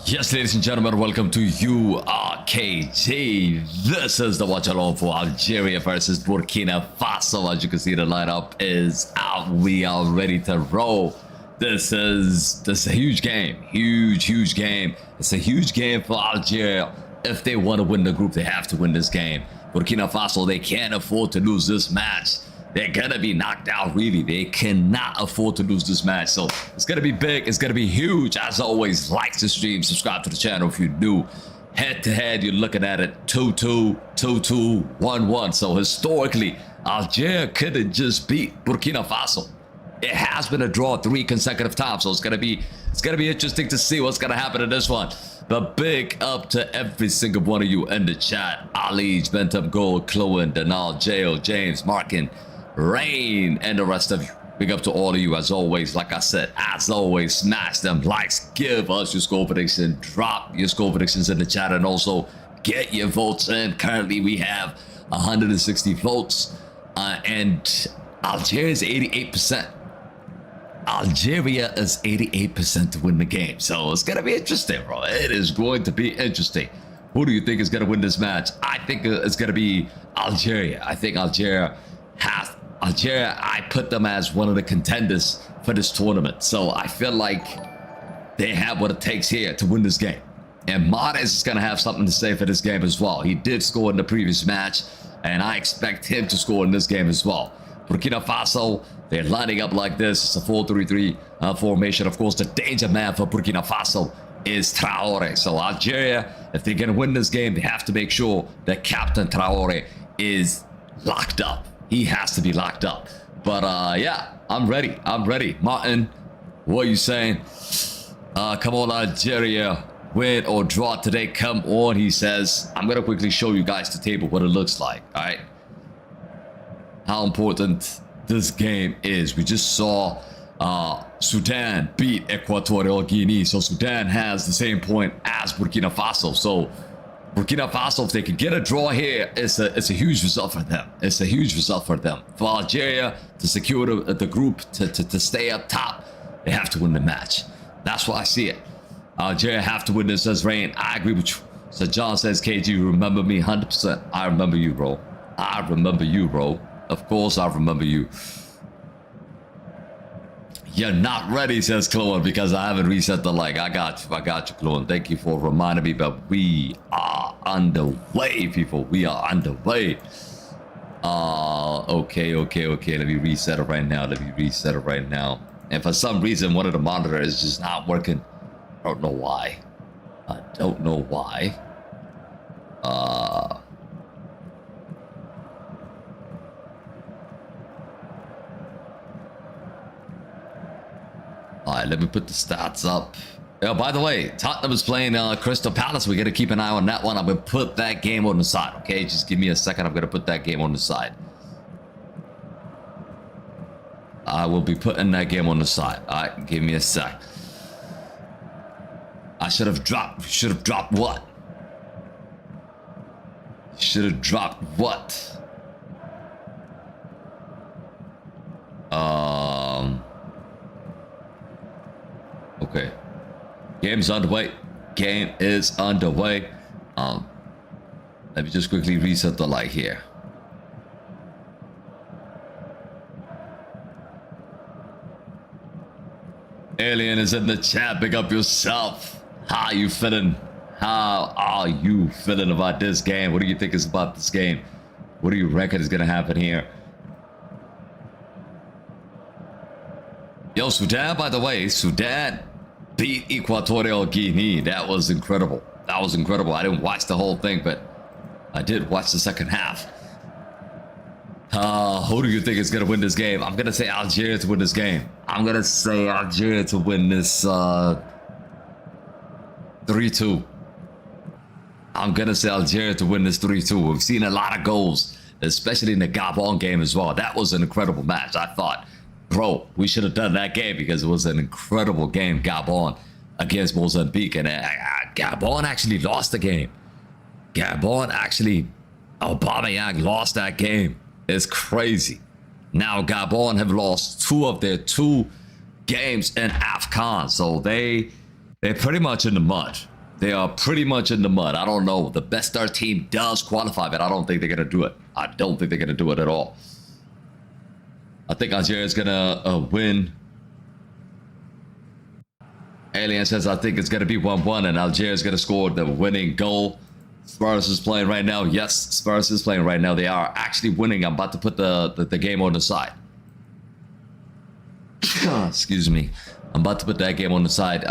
Yes, ladies and gentlemen, welcome to URKG. This is the Watchalong for Algeria versus Burkina Faso. As you can see, the lineup is out. We are ready to roll. This is a huge game. Huge game. It's a huge game for Algeria. If they want to win the group, they have to win this game. Burkina Faso, they can't afford to lose this match. They're gonna be knocked out, really. They cannot afford to lose this match. So it's gonna be big, it's gonna be huge. As always, like the stream, subscribe to the channel if you're new. Head to head, you're looking at it 2-2, 2-2, 1-1. So historically, Algeria couldn't just beat Burkina Faso. It has been a draw 3 consecutive times. So it's gonna be interesting to see what's gonna happen in this one. But big up to every single one of you in the chat. Ali, Bentham Gold, Chloe, Danal, Jail, James, Markin, Rain, and the rest of you. Big up to all of you as always. Like I said, as always, smash them likes, give us your score prediction, drop your score predictions in the chat, and also get your votes in. Currently we have 160 votes and Algeria is 88%. Algeria is 88% to win the game. So it's gonna be interesting, bro. It is going to be interesting. Who do you think is gonna win this match? I think it's gonna be Algeria. I think Algeria, I put them as one of the contenders for this tournament. So I feel like they have what it takes here to win this game. And Mahrez is going to have something to say for this game as well. He did score in the previous match, and I expect him to score in this game as well. Burkina Faso, they're lining up like this. It's a 4-3-3 formation. Of course, the danger man for Burkina Faso is Traore. So Algeria, if they're going to win this game, they have to make sure that Captain Traore is locked up. He has to be locked up. But yeah, I'm ready. Martin, what are you saying? Come on, Algeria. Win or draw today. Come on, he says. I'm going to quickly show you guys the table, what it looks like. All right. How important this game is. We just saw Sudan beat Equatorial Guinea. So Sudan has the same point as Burkina Faso. So Burkina Faso, if they could get a draw here, it's a huge result for them. It's a huge result for them. For Algeria to secure the group, to stay up top, they have to win the match. That's why I see it. Algeria have to win this, says Rain. I agree with you. So John says, KG, you remember me 100%. I remember you, bro. I remember you, bro. Of course I remember you. You're not ready, says Chloe, because I haven't reset the like. I got you, Chloe. Thank you for reminding me, but we are underway, people. We are underway. Okay. Let me reset it right now. And for some reason, one of the monitors is just not working. I don't know why. All right, let me put the stats up. By the way, Tottenham is playing Crystal Palace. We got to keep an eye on that one. I'm going to put that game on the side, okay? Just give me a second. I'm going to put that game on the side. I will be putting that game on the side. All right, give me a sec. I should have dropped what? Okay. Game is underway. Let me just quickly reset the light here. Alien is in the chat. Big up yourself. How are you feeling about this game? What do you think is about this game? What do you reckon is going to happen here? Yo, Sudan, by the way, Sudan beat Equatorial Guinea. That was incredible. I didn't watch the whole thing, but I did watch the second half. Who do you think is going to win this game? I'm going to say Algeria to win this game. I'm going to say Algeria to win this 3-2. I'm going to say Algeria to win this 3-2. We've seen a lot of goals, especially in the Gabon game as well. That was an incredible match. I thought, bro, we should have done that game because it was an incredible game, Gabon against Mozambique. And Gabon actually lost the game. Aubameyang lost that game. It's crazy. Now Gabon have lost 2 of their 2 games in AFCON, so they're pretty much in the mud. They are pretty much in the mud. I don't know. The best third team does qualify, but I don't think they're going to do it. I don't think they're going to do it at all. I think Algeria is going to win. Alien says, I think it's going to be 1-1 and Algeria is going to score the winning goal. Spurs is playing right now. Yes, Spurs is playing right now. They are actually winning. I'm about to put the game on the side. Excuse me. I'm about to put that game on the side.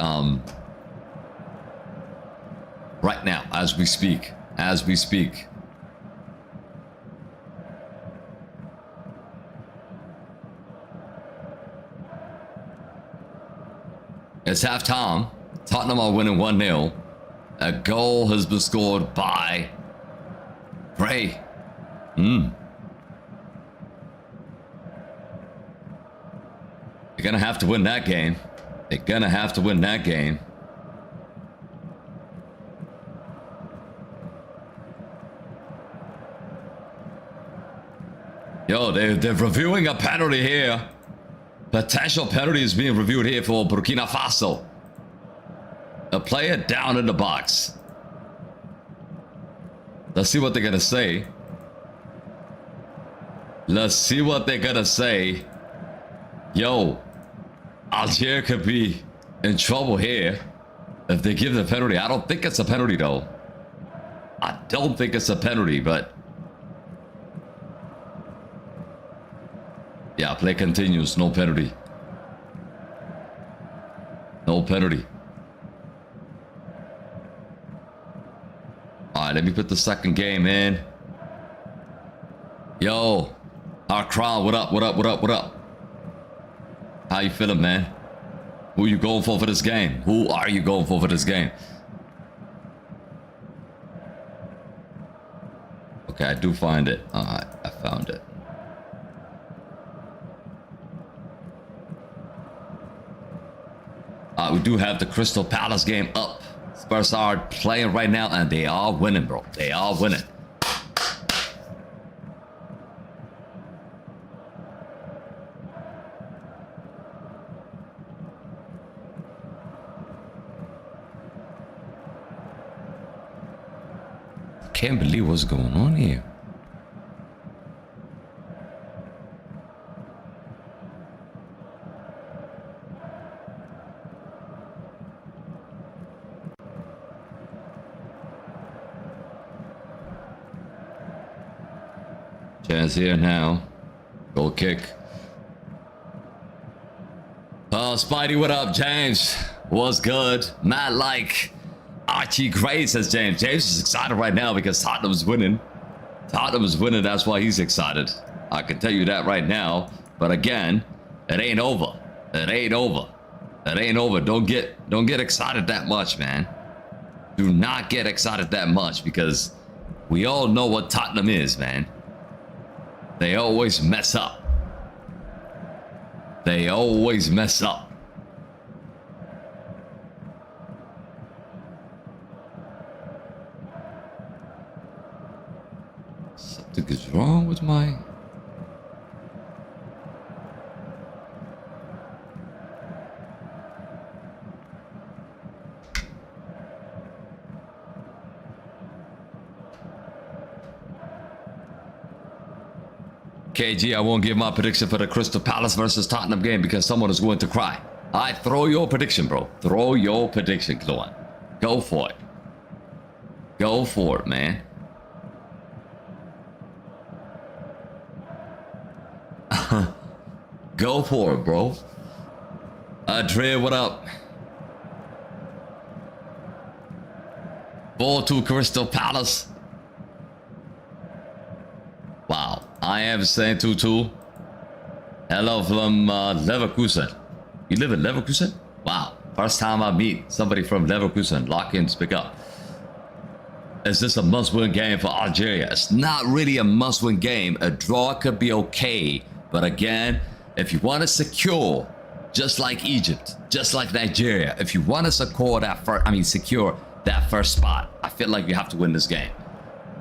Right now, as we speak. As we speak. It's halftime. Tottenham are winning 1-0. A goal has been scored by Gray. They're gonna have to win that game. They're gonna have to win that game. Yo, they're reviewing a penalty here. Potential penalty is being reviewed here for Burkina Faso. A player down in the box. Let's see what they're gonna say. Let's see what they're gonna say. Yo, Algeria could be in trouble here if they give the penalty. I don't think it's a penalty though. I don't think it's a penalty, but yeah, play continues. No penalty. No penalty. Alright, let me put the second game in. Yo, our crowd, what up, what up, what up, what up? How you feeling, man? Who you going for this game? Who are you going for this game? Okay, I do find it. Alright, I found it. We do have the Crystal Palace game up. Spurs are playing right now and they are winning, bro. They are winning. Can't believe what's going on here. Chance here now. Goal kick. Oh, Spidey, what up, James? What's good? Matt like Archie Gray, says James. James is excited right now because Tottenham's winning. Tottenham is winning, that's why he's excited. I can tell you that right now. But again, it ain't over. It ain't over. It ain't over. Don't get excited that much, man. Do not get excited that much because we all know what Tottenham is, man. They always mess up. They always mess up. Something is wrong with my... KG, I won't give my prediction for the Crystal Palace versus Tottenham game because someone is going to cry. Alright, throw your prediction, bro. Throw your prediction, go on. Go for it. Go for it, man. Go for it, bro. Dre, what up? Ball to Crystal Palace. Wow. I am saying 2-2. Hello from Leverkusen. You live in Leverkusen? Wow. First time I meet somebody from Leverkusen. Lock in, speak up. Is this a must-win game for Algeria? It's not really a must-win game. A draw could be okay. But again, if you want to secure, just like Egypt, just like Nigeria, if you want to secure that first spot, I feel like you have to win this game.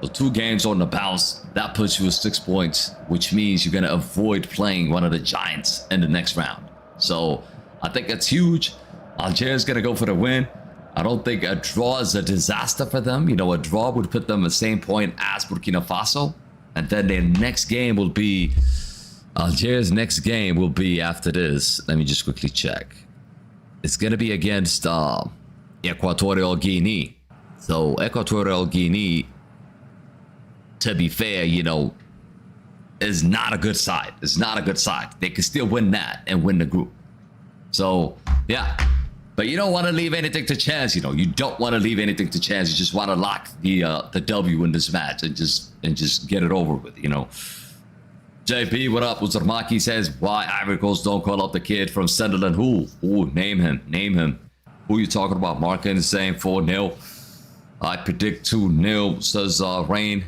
So 2 games on the bounce, that puts you at 6 points, which means you're going to avoid playing one of the giants in the next round. So I think that's huge. Algeria's going to go for the win. I don't think a draw is a disaster for them. You know, a draw would put them at the same point as Burkina Faso. And then their next game will be... Algeria's next game will be after this. Let me just quickly check. It's going to be against Equatorial Guinea. So Equatorial Guinea, to be fair, you know, is not a good side. It's not a good side. They can still win that and win the group. So, yeah. But you don't want to leave anything to chance, you know. You don't want to leave anything to chance. You just want to lock the W in this match and just get it over with, you know. JP, what up? Uzurmaki says, why Ivory Coast don't call up the kid from Sunderland? Who? Ooh, name him. Name him. Who you talking about? Markin is saying 4-0. I predict 2-0, says Rain.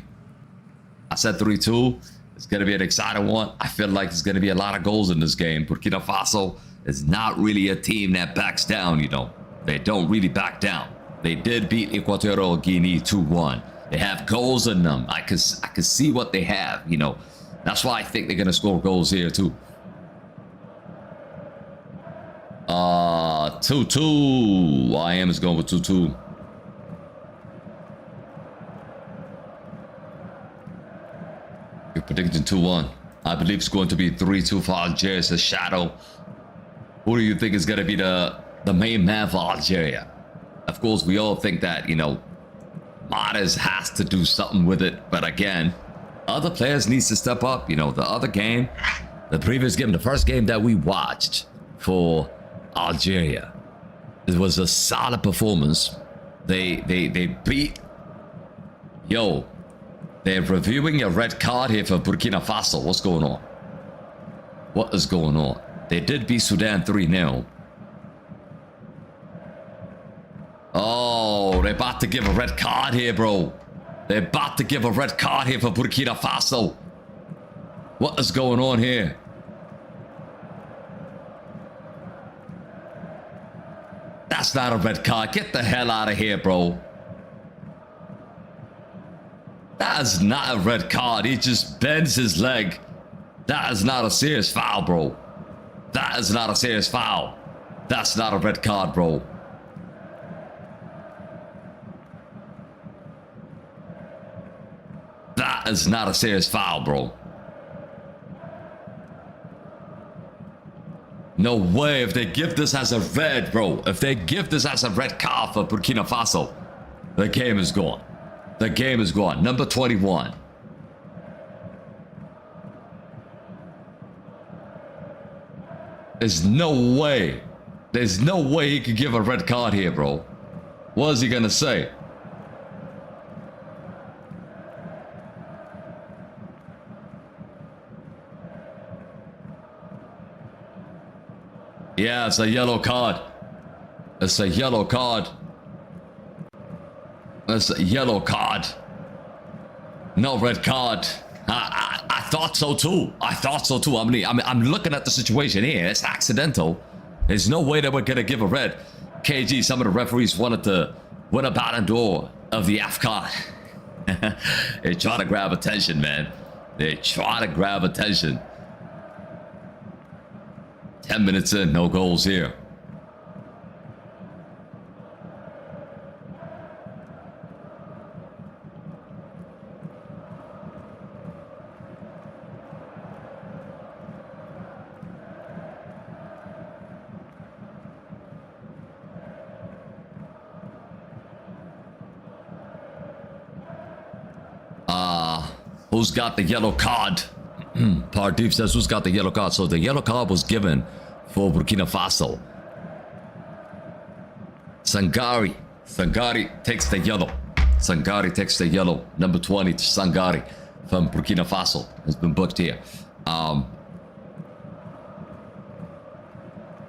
I said 3-2. It's going to be an exciting one. I feel like there's going to be a lot of goals in this game. Burkina Faso is not really a team that backs down, you know. They don't really back down. They did beat Equatorial Guinea 2-1. They have goals in them. I can see what they have, you know. That's why I think they're going to score goals here, too. 2-2. I am is going with 2-2. You're predicting 2-1. I believe it's going to be 3-2 for Algeria, says Shadow. Who do you think is going to be the main man for Algeria? Of course, we all think that, you know, Mahrez has to do something with it. But again, other players needs to step up. You know, the other game, the previous game, the first game that we watched for Algeria, it was a solid performance. They beat... Yo, they're reviewing a red card here for Burkina Faso. What's going on? What is going on? They did beat Sudan 3-0. Oh, they're about to give a red card here, bro. They're about to give a red card here for Burkina Faso. What is going on here? That's not a red card. Get the hell out of here, bro. That is not a red card. He just bends his leg. That is not a serious foul, bro. That is not a serious foul. That's not a red card, bro. That is not a serious foul, bro. No way. If they give this as a red, bro. If they give this as a red card for Burkina Faso, the game is gone. The game is gone. Number 21. There's no way. There's no way he could give a red card here, bro. What is he gonna say? Yeah, it's a yellow card. It's a yellow card. It's a yellow card. No red card. I thought so too. I thought so too. I mean, I'm looking at the situation here. It's accidental. There's no way that we're gonna give a red. KG, some of the referees wanted to win a Ballon d'Or of the AFCON. They try to grab attention, man. They try to grab attention. 10 minutes in, no goals here. Who's got the yellow card? Pardeep says, who's got the yellow card? So the yellow card was given for Burkina Faso. Sangari. Sangari takes the yellow. Sangari takes the yellow. Number 20, Sangari from Burkina Faso has been booked here.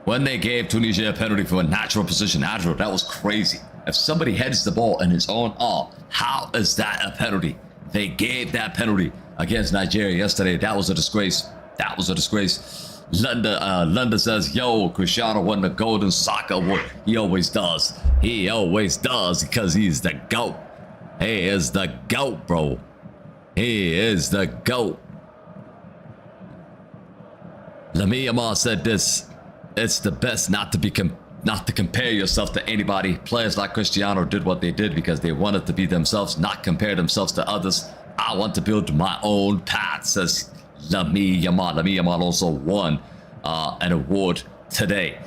When they gave Tunisia a penalty for a natural position, that was crazy. If somebody heads the ball in his own arm, how is that a penalty? They gave that penalty against Nigeria yesterday. That was a disgrace. That was a disgrace. Lunda says, yo, Cristiano won the Golden Soccer Award. He always does. He always does because he's the GOAT. He is the GOAT, bro. He is the GOAT. Lamia Ma said this. It's the best not to be not to compare yourself to anybody. Players like Cristiano did what they did because they wanted to be themselves, not compare themselves to others. I want to build my own path, says Lamine Yamal. Lamine Yamal also won an award today.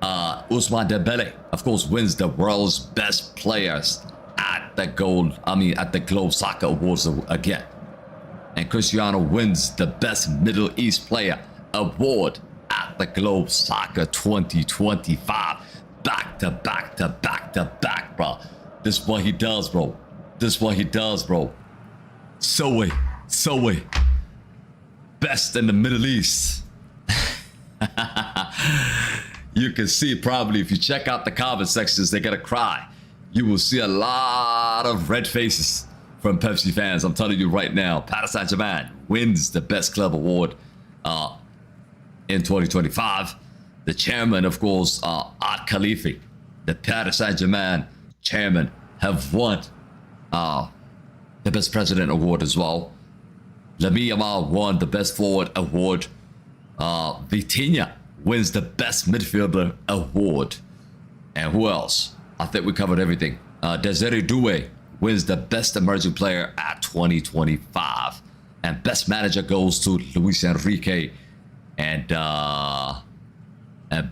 Ousmane Dembele, of course, wins the world's best players at the Globe Soccer Awards again. And Cristiano wins the best Middle East player award at the Globe Soccer 2025. Back to back to back to back, bro. This is what he does, bro. This is what he does, bro. So best in the Middle East. You can see probably if you check out the comment sections, they're gonna cry. You will see a lot of red faces from Pepsi fans. I'm telling you right now, Paris Saint-Germain wins the best club award in 2025. The chairman, of course, Art Khalifi, the Paris Saint-Germain chairman, have won the best president award as well. Lamine Yamal won the best forward award. Vitinha wins the best midfielder award. And who else? I think we covered everything. Desiree Doué wins the best emerging player at 2025. And best manager goes to Luis Enrique. And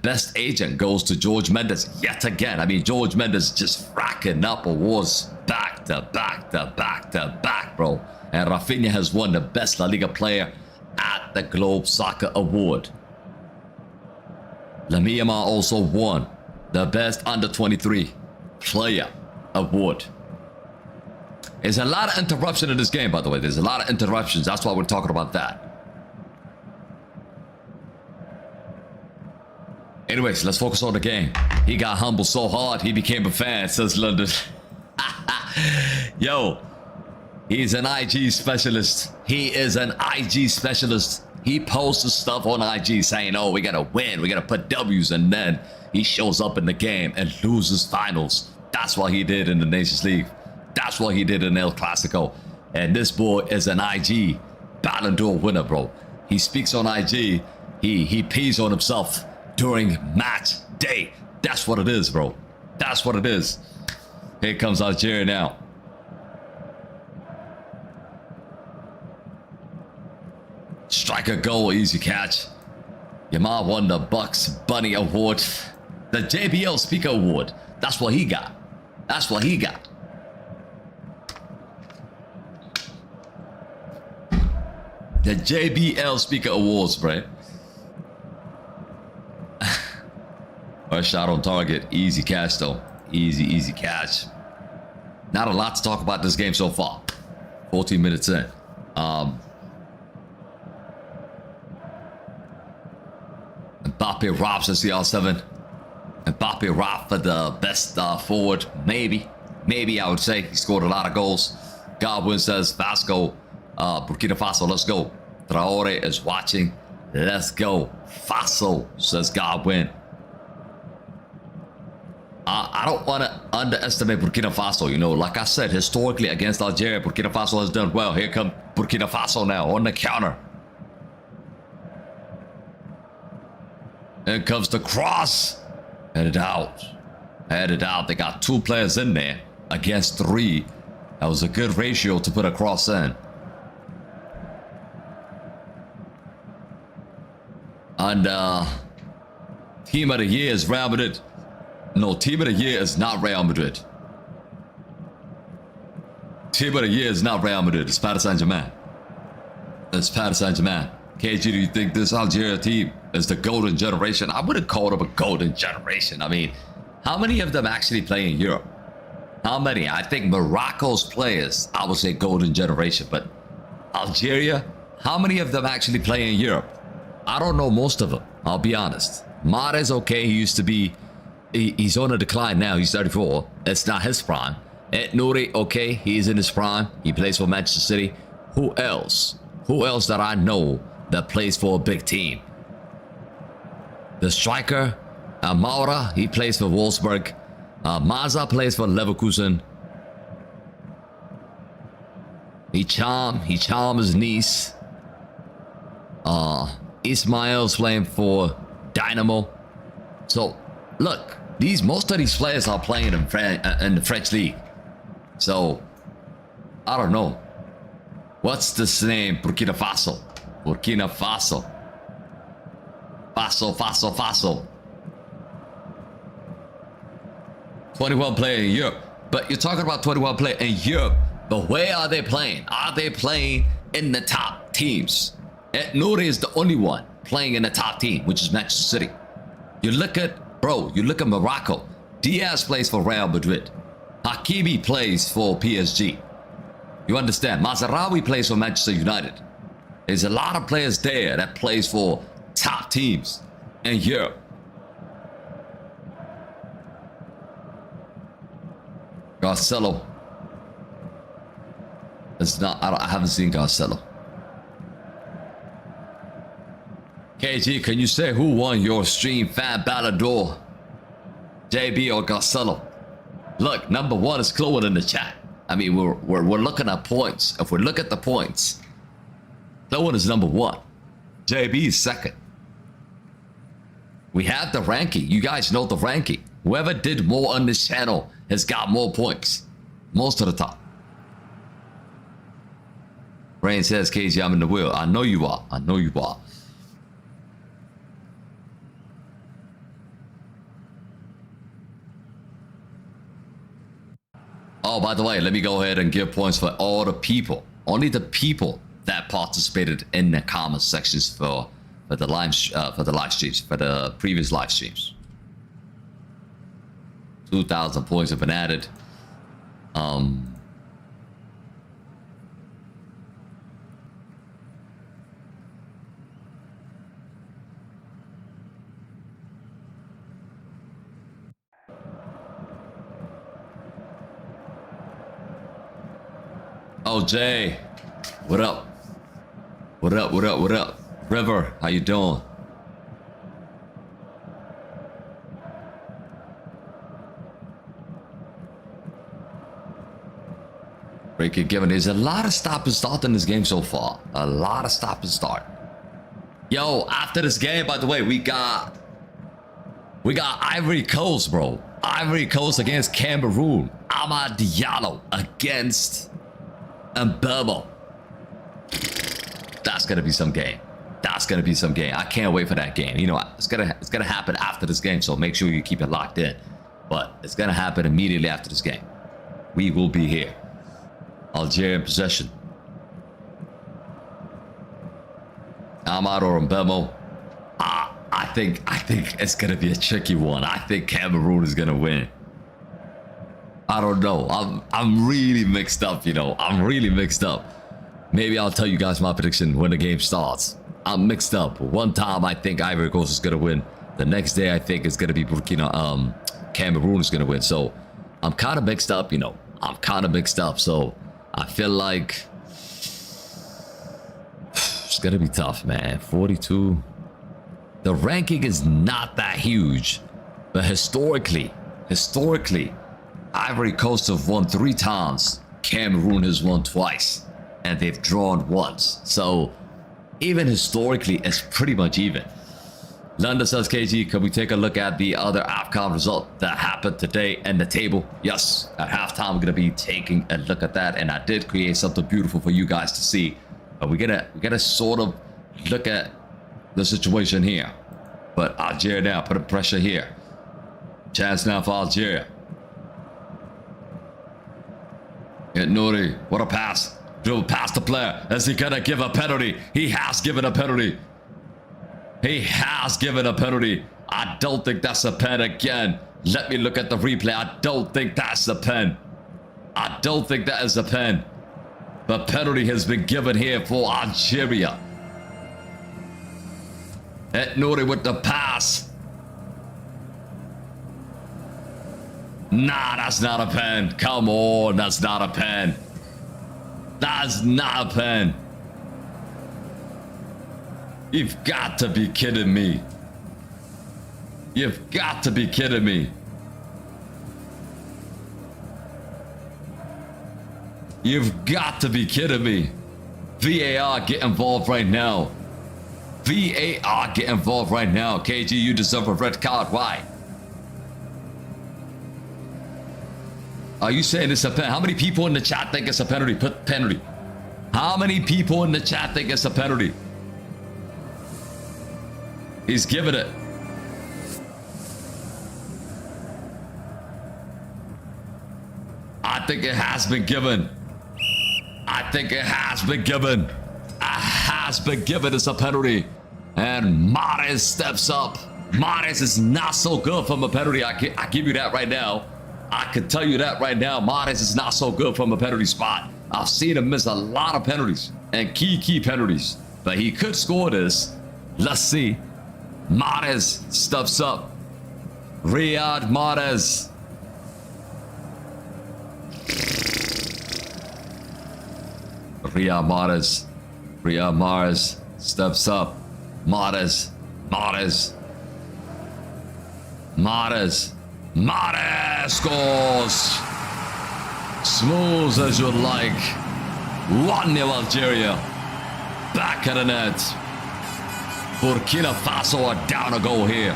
best agent goes to George Mendes yet again. I mean, George Mendes just racking up awards back to back to back to back, bro. And Rafinha has won the best La Liga player at the Globe Soccer Award. Lamine Yamal also won the best under-23 player award. There's a lot of interruption in this game, by the way. There's a lot of interruptions. That's why we're talking about that. Anyways, let's focus on the game. He got humbled so hard, he became a fan, says London. Yo, he's an IG specialist. He is an IG specialist. He posts stuff on IG saying, oh, we gotta win, we gotta put W's, and then he shows up in the game and loses finals. That's what he did in the Nations League. That's what he did in El Clasico. And this boy is an IG Ballon d'Or winner, bro. He speaks on IG. He pees on himself during match day. That's what it is, bro. That's what it is. Here comes Algeria now. Striker goal, easy catch. Yamal won the Bucks Bunny Award. The JBL Speaker Award. That's what he got. That's what he got. The JBL Speaker Awards, bro. First shot on target. Easy catch, though. Easy catch. Not a lot to talk about this game so far. 14 minutes in. Mbappe robs the CR7. Mbappe robbed for the best forward. Maybe I would say. He scored a lot of goals. Godwin says, Vasco, Burkina Faso, let's go. Traore is watching. Let's go. Faso, says Godwin. I don't want to underestimate Burkina Faso. You know, like I said, historically against Algeria, Burkina Faso has done well. Here comes Burkina Faso now on the counter. In comes the cross. Headed out. They got 2 players in there against 3. That was a good ratio to put a cross in. And team of the year is Real Madrid. No, team of the year is not Real Madrid. Team of the year is not Real Madrid. It's Paris Saint-Germain. It's Paris Saint-Germain. KG, do you think this Algeria team is the golden generation? I wouldn't call them a golden generation. I mean, how many of them actually play in Europe? How many? I think Morocco's players, I would say golden generation. But Algeria, how many of them actually play in Europe? I don't know most of them, I'll be honest. Mahrez, okay, he used to be... He's on a decline now. He's 34. It's not his prime. Ed Nouri, okay, he's in his prime. He plays for Manchester City. Who else? Who else that I know that plays for a big team? The striker, Maura, he plays for Wolfsburg. Maza plays for Leverkusen. Hicham is Nice. Ismail's playing for Dynamo. So, look, Most of these players are playing in the French league. So, I don't know. What's this name? Burkina Faso. Burkina Faso. Faso. 21 player in Europe. But you're talking about 21 player in Europe. But where are they playing? Are they playing in the top teams? Nouri is the only one playing in the top team, which is Manchester City. You look at Morocco. Diaz plays for Real Madrid. Hakimi plays for PSG. You understand? Mazraoui plays for Manchester United. There's a lot of players there that plays for top teams in Europe. Garcelo. It's not. I haven't seen Garcelo. KG, can you say who won your stream fan Ballon d'Or? JB or Garcelo? Look, number one is Chloe in the chat. I mean, we're looking at points. If we look at the points, Chloe is number one. JB is second. We have the ranking. You guys know the ranking. Whoever did more on this channel has got more points most of the time. Rain says, KG, I'm in the wheel. I know you are. I know you are. Oh, by the way, let me go ahead and give points for all the people. Only the people that participated in the comment sections for the live streams, for the previous live streams. 2,000 points have been added. Oh, Jay, what up? What up? What up? What up? River, how you doing? Break it given. There's a lot of stop and start in this game so far. A lot of stop and start. Yo, after this game, by the way, we got Ivory Coast, bro. Ivory Coast against Cameroon. Amad Diallo against Mbemo. That's gonna be some game. That's gonna be some game. I can't wait for that game. You know, it's gonna happen after this game, so make sure you keep it locked in. But it's gonna happen immediately after this game. We will be here. Algeria in possession. Amad or Mbemo. I think it's gonna be a tricky one. I think Cameroon is gonna win. I don't know. I'm really mixed up, you know. I'm really mixed up. Maybe I'll tell you guys my prediction when the game starts. I'm mixed up. One time I think Ivory Coast is gonna win. The next day I think it's gonna be Cameroon is gonna win. So I'm kind of mixed up, you know. I'm kind of mixed up. So I feel like it's gonna be tough, man. 42. The ranking is not that huge, but historically, Ivory Coast have won 3 times. Cameroon has won twice, and they've drawn once. So even historically, it's pretty much even. London says, KG, can we take a look at the other AFCON result that happened today in the table? Yes, at halftime, we're gonna be taking a look at that, and I did create something beautiful for you guys to see. But we're gonna sort of look at the situation here. But Algeria now putting pressure here. Chance now for Algeria. Yeah, Nouri, what a pass. Dribble past the player. Is he gonna give a penalty? He has given a penalty. He has given a penalty. I don't think that's a pen again. Let me look at the replay. I don't think that's a pen. I don't think that is a pen. The penalty has been given here for Algeria. Nouri with the pass. Nah, that's not a pen. Come on, that's not a pen. That's not a pen. You've got to be kidding me. You've got to be kidding me. You've got to be kidding me. VAR, get involved right now. VAR, get involved right now. KG, you deserve a red card. Why? Are you saying it's a pen? How many people in the chat think it's a penalty? Put penalty. How many people in the chat think it's a penalty? He's giving it. I think it has been given. I think it has been given. It has been given as a penalty. And Mahrez steps up. Mahrez is not so good from a penalty. I give you that right now. I can tell you that right now. Mahrez is not so good from a penalty spot. I've seen him miss a lot of penalties and key penalties. But he could score this. Let's see. Mahrez steps up. Riyad Mahrez. Riyad Mahrez. Riyad Mahrez steps up. Mahrez. Mahrez. Mahrez. Mahrez scores. Smooth as you like. 1-0 Algeria. Back at the net. Burkina Faso are down a goal here.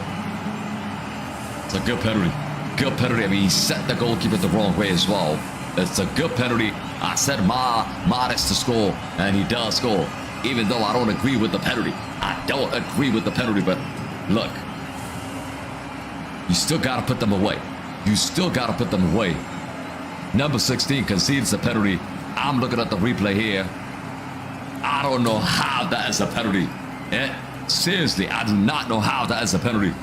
It's a good penalty. Good penalty. I mean, he set the goalkeeper the wrong way as well. It's a good penalty. I said Mahrez to score, and he does score. Even though I don't agree with the penalty. I don't agree with the penalty, but look. You still got to put them away. You still got to put them away. Number 16 concedes a penalty. I'm looking at the replay here. I don't know how that is a penalty. Seriously, I do not know how that is a penalty.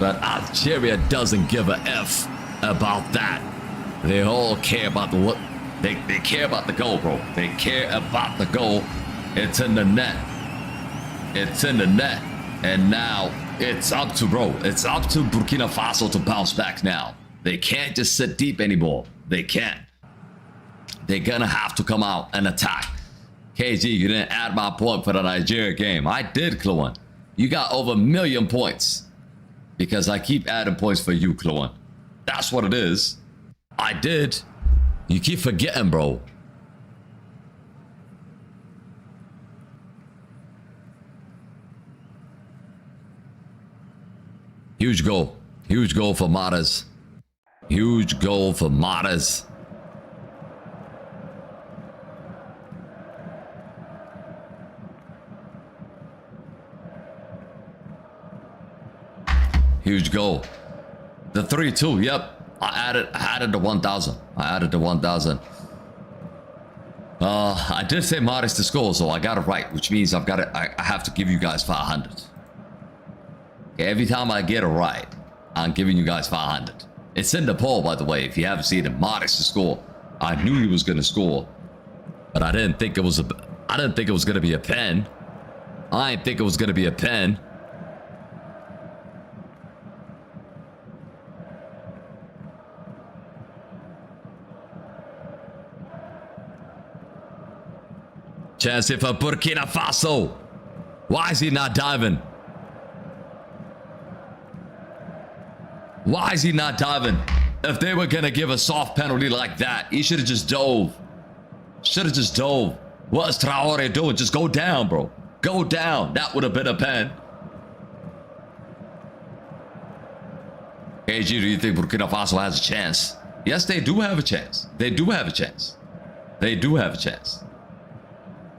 But Algeria doesn't give a F about that. They all care about the what. They care about the goal, bro. They care about the goal. It's in the net. It's in the net. And now it's up to, bro. It's up to Burkina Faso to bounce back now. They can't just sit deep anymore. They can't. They're gonna have to come out and attack. KG, you didn't add my point for the Nigeria game. I did, Kluan. You got over 1 million points. Because I keep adding points for you, Kluan. That's what it is. I did. You keep forgetting, bro. Huge goal. Huge goal for Mahrez. Huge goal for Mahrez. Huge goal. The 3-2, yep. I added the 1,000. I added the 1,000. I did say Mahrez to score, so I got it right, which means I have to give you guys 500. Okay, every time I get it right, I'm giving you guys 500. It's in the poll, by the way, if you haven't seen it. Mahrez to score. I knew he was gonna score, but I didn't think it was gonna be a pen. I didn't think it was gonna be a pen. Chance here for Burkina Faso. Why is he not diving? Why is he not diving? If they were gonna give a soft penalty like that, he should have just dove. Should have just dove. What is Traore doing? Just go down, bro. Go down. That would have been a pen. KG, do you think Burkina Faso has a chance? Yes, they do have a chance. They do have a chance. They do have a chance.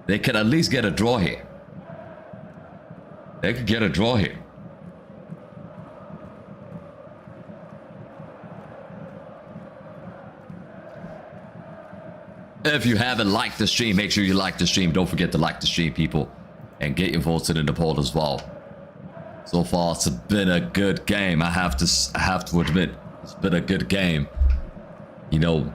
They could at least get a draw here. They could get a draw here. If you haven't liked the stream, make sure you like the stream. Don't forget to like the stream, people. And get your votes in the poll as well. So far, it's been a good game. I have to admit, it's been a good game. You know,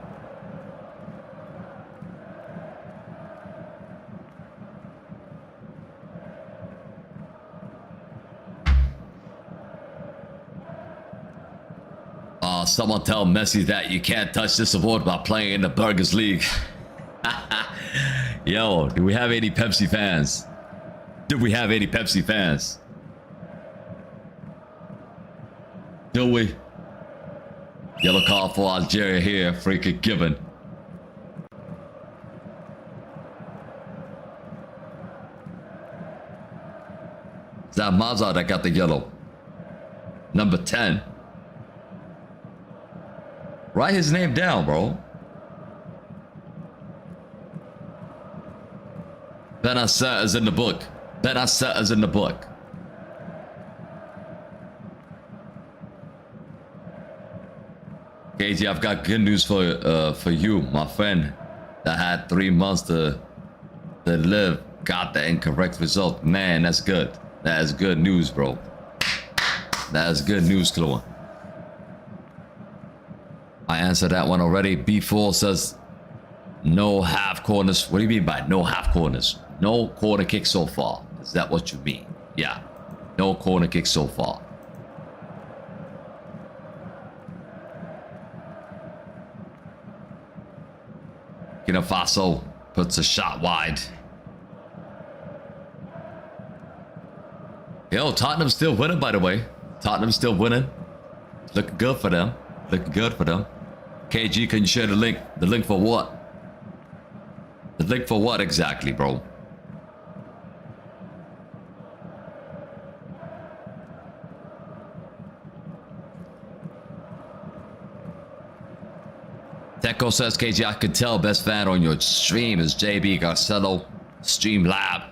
someone tell Messi that you can't touch this award by playing in the Burgers League. Yo, do we have any Pepsi fans? Do we have any Pepsi fans? Do we? Yellow card for Algeria here. Free kick given. Is that Mazar that got the yellow? Number 10. Write his name down, bro. Benasser is in the book. Benasser is in the book. KG, I've got good news for you, my friend. That had 3 months to live, got the incorrect result. Man, that's good. That is good news, bro. That is good news, Chloe. I answered that one already. B4 says no half corners. What do you mean by no half corners? No corner kick so far. Is that what you mean? Yeah. No corner kick so far. Burkina Faso puts a shot wide. Yo, Tottenham's still winning, by the way. Tottenham's still winning. Looking good for them. Looking good for them. KG, can you share the link? The link for what? The link for what exactly, bro? Teco says, KG, I could tell best fan on your stream is JB Garcello, Streamlab,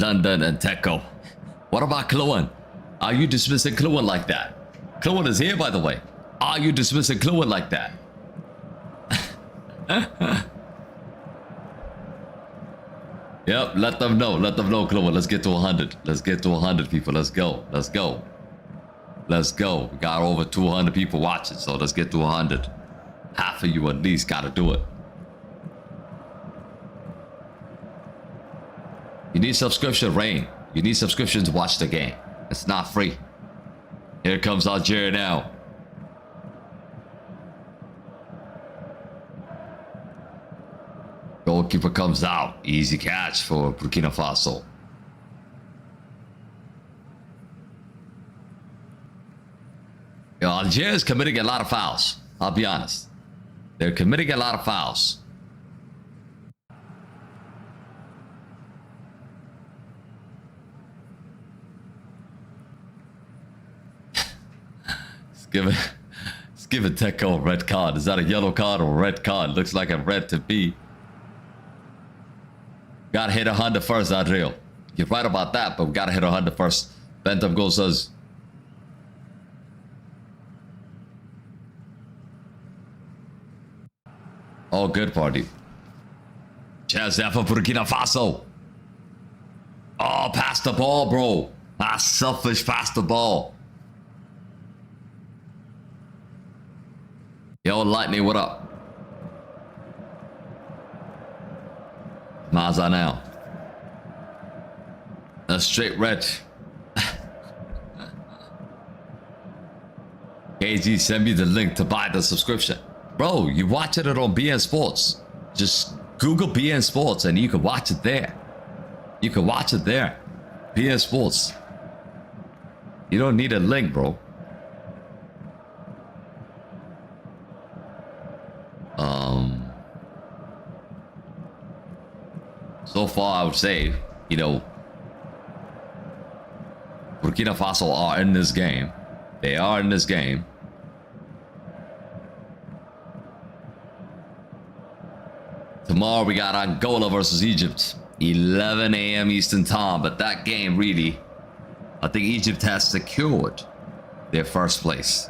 London, and Teco. What about Kluan? Are you dismissing Kluan like that? Kluan is here, by the way. Are you dismissing Kluan like that? Yep, let them know. Let them know, Kluan. Let's get to 100. Let's get to 100 people. Let's go. Let's go. Let's go. We got over 200 people watching, so let's get to 100. Half of you at least gotta do it. You need subscription, Rain. You need subscription to watch the game. It's not free. Here comes Algeria now. Goalkeeper comes out. Easy catch for Burkina Faso. Yo, Algeria is committing a lot of fouls. I'll be honest. They're committing a lot of fouls. Let's give it Teco a red card. Is that a yellow card or a red card? Looks like a red to me. Gotta hit 100 first, Adriel. You're right about that, but we gotta hit 100 first. Bentham goal says. Oh, good party. Chance there for Burkina Faso. Oh, pass the ball, bro. Ah, selfish pass the ball. Yo, Lightning, what up? Maza now. A straight red. KG, send me the link to buy the subscription. Bro, you watching it on BN Sports. Just Google BN Sports and you can watch it there. You can watch it there. BN Sports. You don't need a link, bro. So far, I would say, you know, Burkina Faso are in this game. They are in this game. Tomorrow we got Angola versus Egypt, 11 a.m. Eastern time. But that game really, I think Egypt has secured their first place.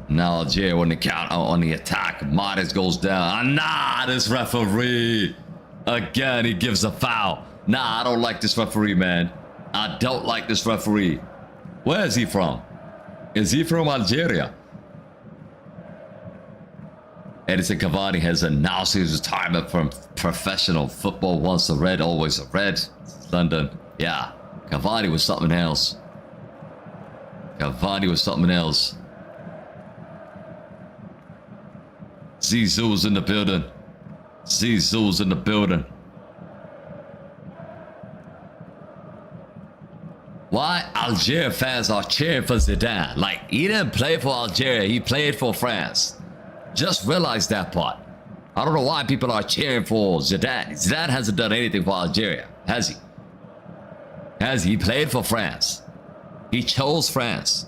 Now Algeria on the count, on the attack. Martis goes down. Nah, this referee. Again, he gives a foul. Nah, I don't like this referee, man. I don't like this referee. Where is he from? Is he from Algeria? Edison Cavani has announced his retirement from professional football. Once a red, always a red. London. Yeah, Cavani was something else. Cavani was something else. Zizou's in the building. Zizou's in the building. Why Algeria fans are cheering for Zidane? Like, he didn't play for Algeria, he played for France. Just realize that part. I don't know why people are cheering for Zidane. Zidane hasn't done anything for Algeria, has he? Has he? He played for France. He chose France.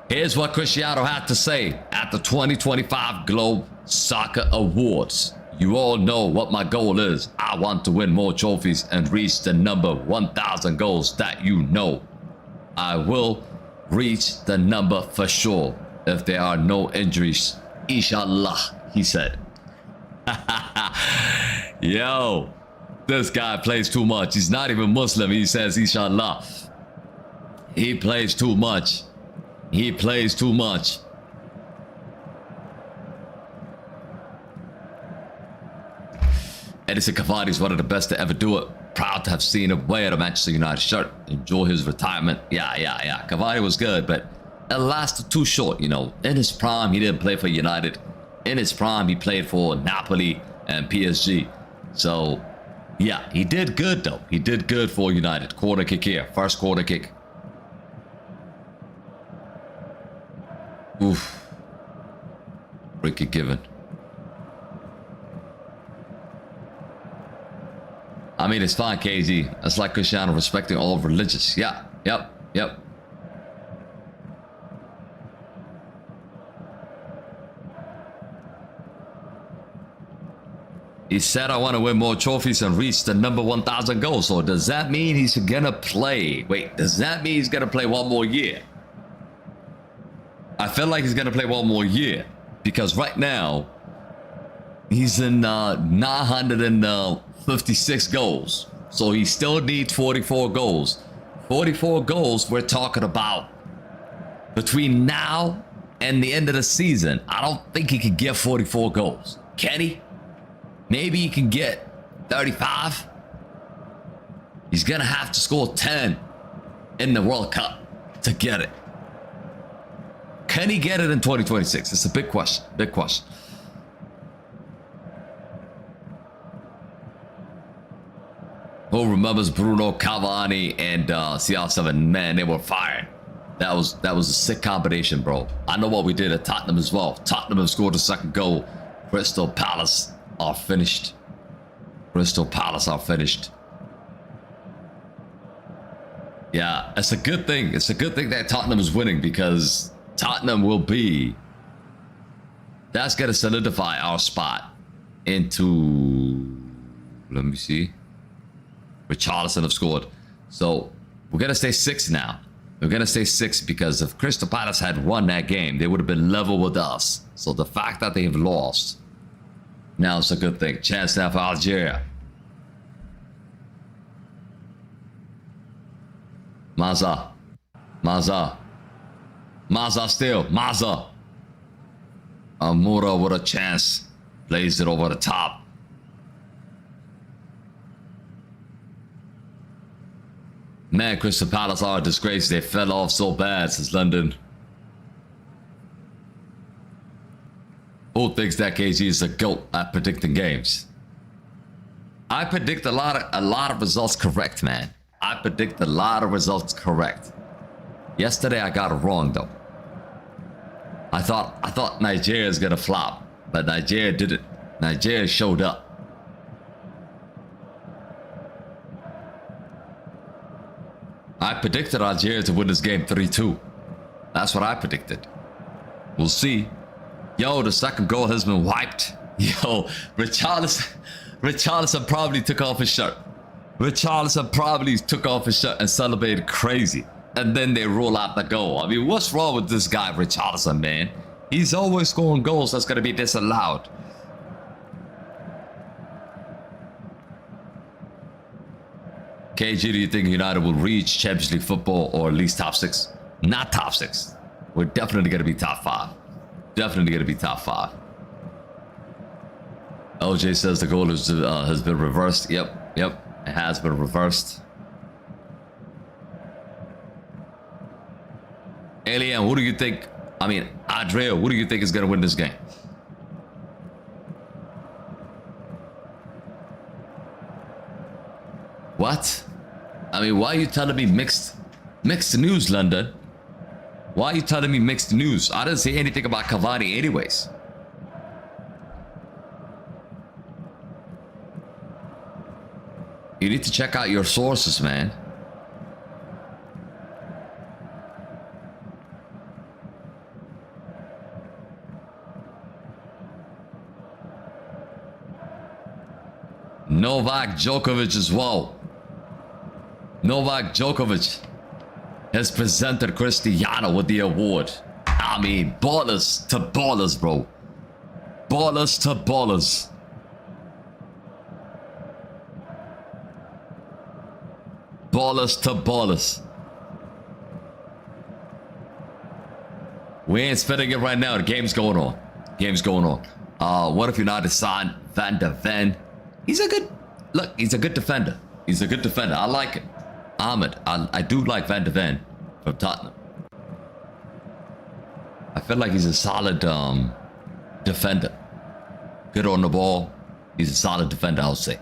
Here's what Cristiano had to say at the 2025 Globe Soccer Awards. You all know what my goal is. I want to win more trophies and reach the number 1,000 goals that you know. I will reach the number for sure if there are no injuries. Inshallah, he said. Yo, this guy plays too much. He's not even Muslim. He says inshallah. He plays too much. He plays too much. Edison Cavani is one of the best to ever do it. Proud to have seen him wear the Manchester United shirt. Enjoy his retirement. Yeah. Cavani was good, but it lasted too short, you know. In his prime, he didn't play for United. In his prime, he played for Napoli and PSG. So, yeah, he did good, though. He did good for United. Corner kick here. First corner kick. Oof. Free kick given. I mean, it's fine, KZ. It's like Cristiano respecting all religions. Yeah, yep. He said, I want to win more trophies and reach the number 1,000 goals. So does that mean he's gonna play? Wait, does that mean he's gonna play one more year? I feel like he's gonna play one more year because right now he's in 956 goals, so he still needs 44 goals. 44 goals. We're talking about between now and the end of the season. I don't think he can get 44 goals. Can he? Maybe he can get 35. He's gonna have to score 10 in the World Cup to get it. Can he get it in 2026? It's a big question. Big question. Who remembers Bruno Cavani and CR7? Man, they were fired. That was a sick combination, bro. I know what we did at Tottenham as well. Tottenham have scored the second goal. Crystal Palace are finished. Crystal Palace are finished. Yeah, it's a good thing. It's a good thing that Tottenham is winning because Tottenham will be... That's going to solidify our spot into... Let me see. Richarlison have scored. So we're going to stay 6 now. We're going to stay 6 because if Crystal Palace had won that game, they would have been level with us. So the fact that they have lost, now it's a good thing. Chance now for Algeria. Maza still. Maza. Amura with a chance. Plays it over the top. Man, Crystal Palace are a disgrace. They fell off so bad since London. Who thinks that KG is a goat at predicting games? I predict a lot of results correct, man. I predict a lot of results correct. Yesterday I got it wrong though. I thought Nigeria is gonna flop, but Nigeria didn't. Nigeria showed up. I predicted Algeria to win this game 3-2. That's what I predicted. We'll see. Yo, the second goal has been wiped. Yo, Richarlison probably took off his shirt. Richarlison probably took off his shirt and celebrated crazy. And then they roll out the goal. I mean, what's wrong with this guy, Richarlison, man? He's always scoring goals that's going to be disallowed. KG, do you think United will reach Champions League football or at least top 6? Not top 6. We're definitely going to be top 5. Definitely going to be top 5. LJ says the goal is, has been reversed. Yep. It has been reversed. Alien, who do you think? I mean, Andrea, who do you think is going to win this game? What? I mean, why are you telling me mixed news, London? Why are you telling me mixed news? I didn't say anything about Cavani anyways. You need to check out your sources, man. Novak Djokovic as well. Novak Djokovic has presented Cristiano with the award. I mean, ballers to ballers, bro. Ballers to ballers. Ballers to ballers. We ain't spitting it right now. The game's going on. Game's going on. What if you're not Hassan van der Ven? He's a good, look, he's a good defender. He's a good defender. I like it. Ahmed, I do like Van der Ven from Tottenham. I feel like he's a solid defender. Good on the ball. He's a solid defender, I'll say.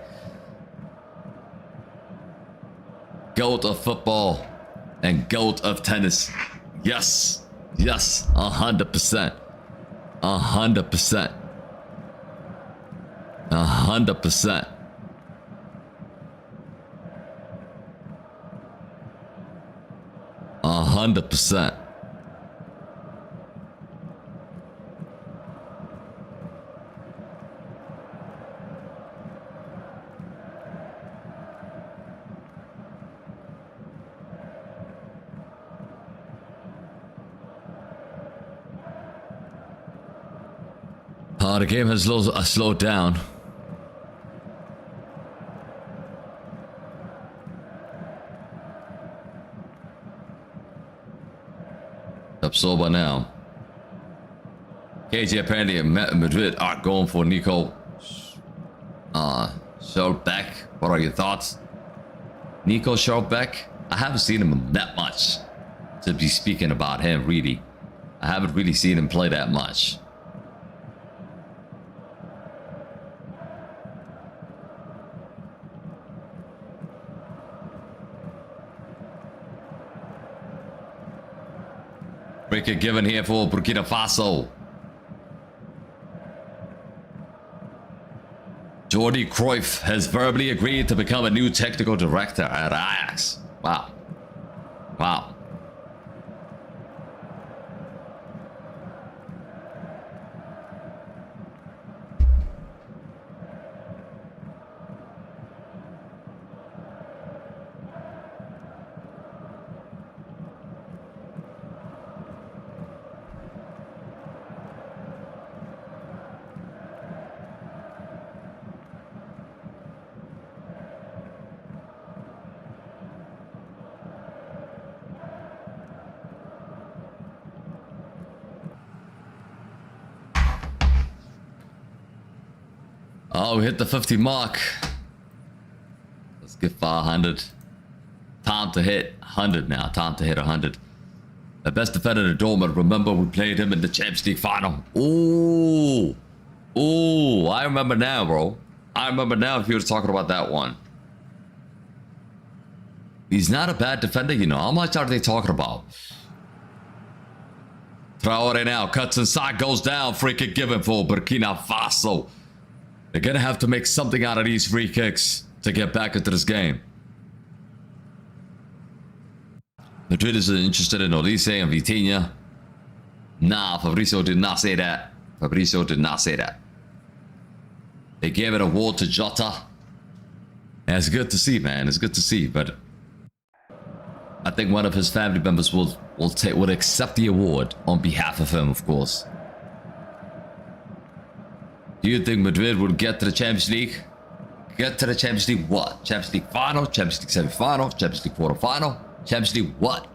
GOAT of football and GOAT of tennis. Yes. Yes. 100%. 100%. 100%. A 100%. The game has slowed down. Sober now. KJ apparently and Madrid are going for Nico Schulbeck. What are your thoughts? Nico Schulbeck? I haven't seen him that much to be speaking about him, really. I haven't really seen him play that much. Free kick given here for Burkina Faso. Jordi Cruyff has verbally agreed to become a new technical director at Ajax. Wow. Wow. Oh, we hit the 50 mark. Let's get 500. Time to hit 100 now. Time to hit 100. The best defender in Dortmund. Remember, we played him in the Champions League final. Ooh. Ooh, I remember now, bro. I remember now if you were talking about that one. He's not a bad defender, you know. How much are they talking about? Traore now. Cuts inside, goes down. Free kick given for Burkina Faso. They're going to have to make something out of these free kicks to get back into this game. Madrid is interested in Olise and Vitinha. Nah, Fabrizio did not say that. Fabrizio did not say that. They gave it a award to Jota. And it's good to see, man. It's good to see. But I think one of his family members will accept the award on behalf of him, of course. Do you think Madrid will get to the Champions League? Get to the Champions League what? Champions League final? Champions League semi-final? Champions League quarter-final? Champions League what?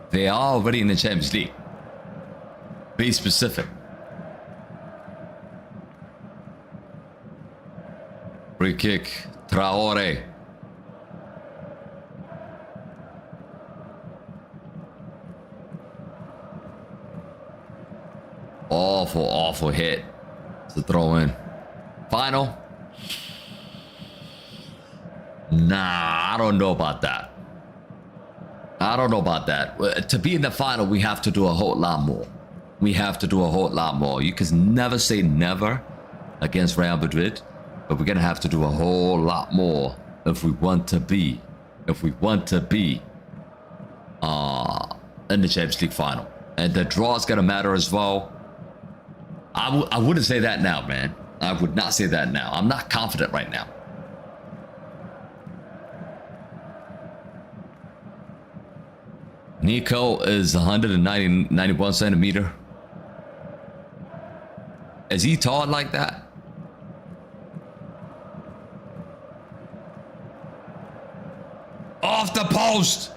They are already in the Champions League. Be specific. Free kick. Traore. Awful hit to throw in. Final? Nah, I don't know about that. I don't know about that. To be in the final, we have to do a whole lot more. We have to do a whole lot more. You can never say never against Real Madrid, but we're gonna have to do a whole lot more if we want to be in the Champions League final. And the draw is gonna matter as well. I wouldn't say that now, man. I would not say that now. I'm not confident right now. Nico is 91 centimeter. Is he tall like that? Off the post!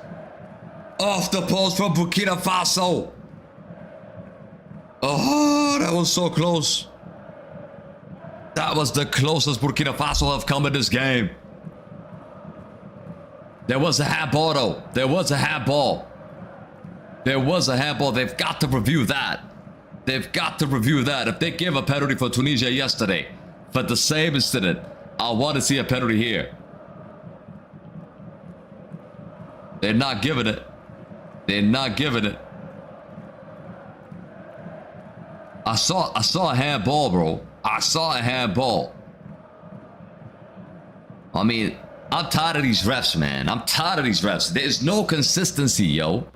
Off the post from Burkina Faso! Oh, that was so close. That was the closest Burkina Faso have come in this game. There was a handball though. There was a handball. There was a handball. They've got to review that. They've got to review that. If they gave a penalty for Tunisia yesterday for the same incident, I want to see a penalty here. They're not giving it. They're not giving it. I saw a handball, bro. I saw a handball. I mean, I'm tired of these refs, man. I'm tired of these refs. There's no consistency, yo.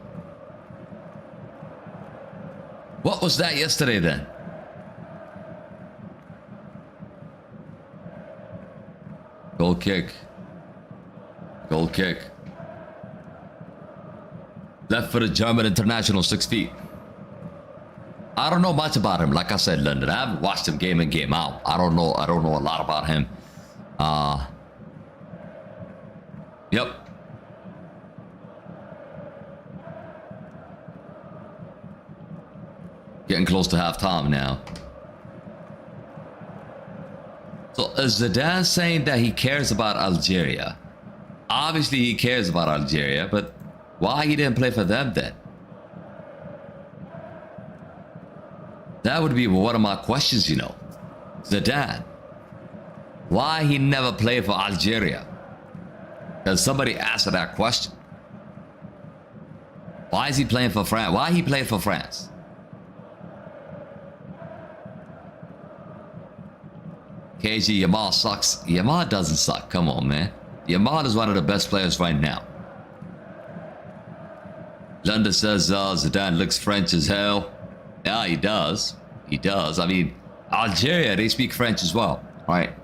What was that yesterday then? Goal kick. Goal kick. Left for the German international, 6 feet. I don't know much about him. Like I said, London, I haven't watched him game in, game out. I don't know a lot about him. Yep. Getting close to halftime now. So is Zidane saying that he cares about Algeria? Obviously he cares about Algeria, but why he didn't play for them then? That would be one of my questions, you know. Zidane. Why he never played for Algeria? Because somebody asked that question. Why is he playing for France? Why he played for France? KG, Yamal sucks. Yamal doesn't suck. Come on, man. Yamal is one of the best players right now. London says Zidane looks French as hell. Yeah, he does. He does. I mean, Algeria, they speak French as well, right?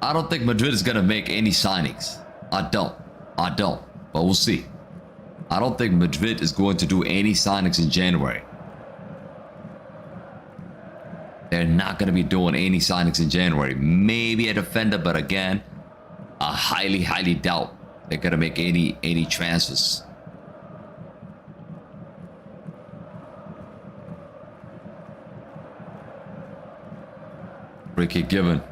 I don't think Madrid is going to make any signings. I don't. But we'll see. I don't think Madrid is going to do any signings in January. They're not going to be doing any signings in January. Maybe a defender, but again, I highly doubt they're going to make any transfers. Free kick given.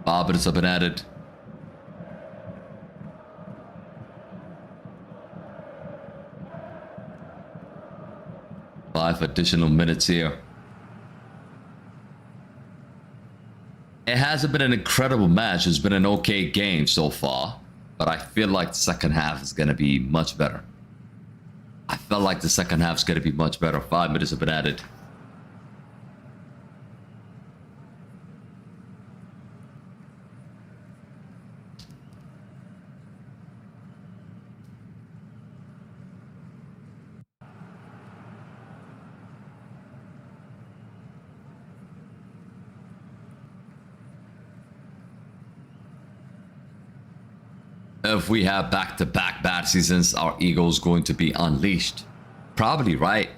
5 minutes have been added. Five additional minutes here. It hasn't been an incredible match. It's been an okay game so far, but I feel like the second half is going to be much better. I felt like the second half is going to be much better. 5 minutes have been added. If we have back-to-back bad seasons, our ego is going to be unleashed. Probably right,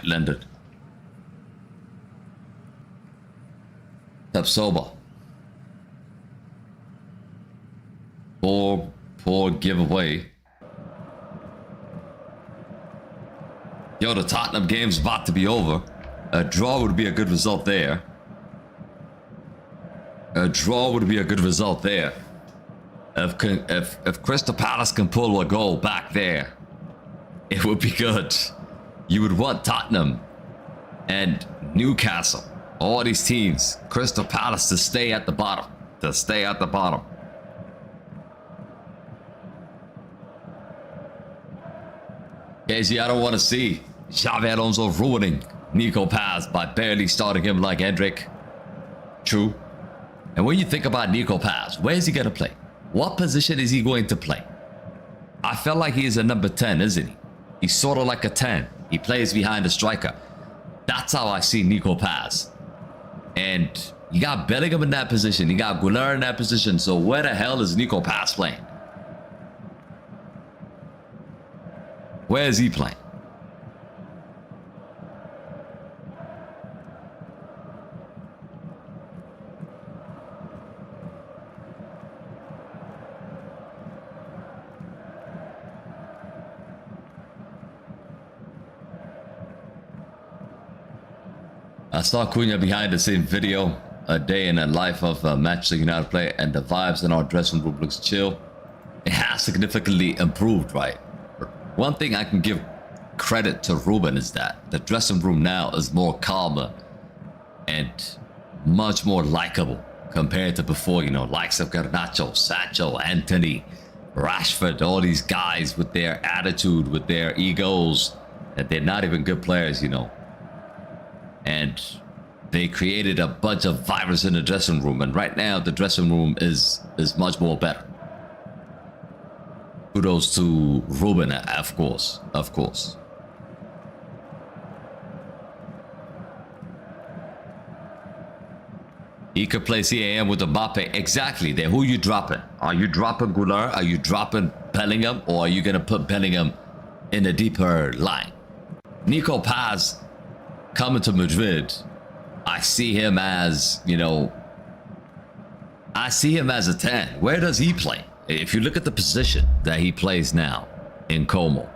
London. Tapsoba. Poor giveaway. Yo, the Tottenham game's about to be over. A draw would be a good result there. A draw would be a good result there. If Crystal Palace can pull a goal back there, it would be good. You would want Tottenham and Newcastle, all these teams, Crystal Palace to stay at the bottom. KZ, I don't want to see Xavi Alonso ruining Nico Paz by barely starting him like Hendrick. True. And when you think about Nico Paz, where is he going to play? What position is he going to play? I feel like he is a number 10, isn't he? He's sort of like a 10. He plays behind the striker. That's how I see Nico Paz. And you got Bellingham in that position. You got Goulart in that position. So where the hell is Nico Paz playing? Where is he playing? I saw Cunha behind the scene video, a day in the life of a Manchester United player, and the vibes in our dressing room looks chill. It has significantly improved, right? One thing I can give credit to Ruben is that the dressing room now is more calmer and much more likable compared to before, you know, likes of Garnacho, Sancho, Anthony, Rashford, all these guys with their attitude, with their egos, that they're not even good players, you know. And they created a bunch of virus in the dressing room, and right now the dressing room is much more better. Kudos to Ruben, of course. He could play CAM with Mbappe. Exactly. Then who are you dropping? Are you dropping Goulart? Are you dropping Bellingham? Or are you going to put Bellingham in a deeper line? Nico Paz coming to Madrid, I see him as, you know, I see him as a 10. Where does he play? If you look at the position that he plays now in Como,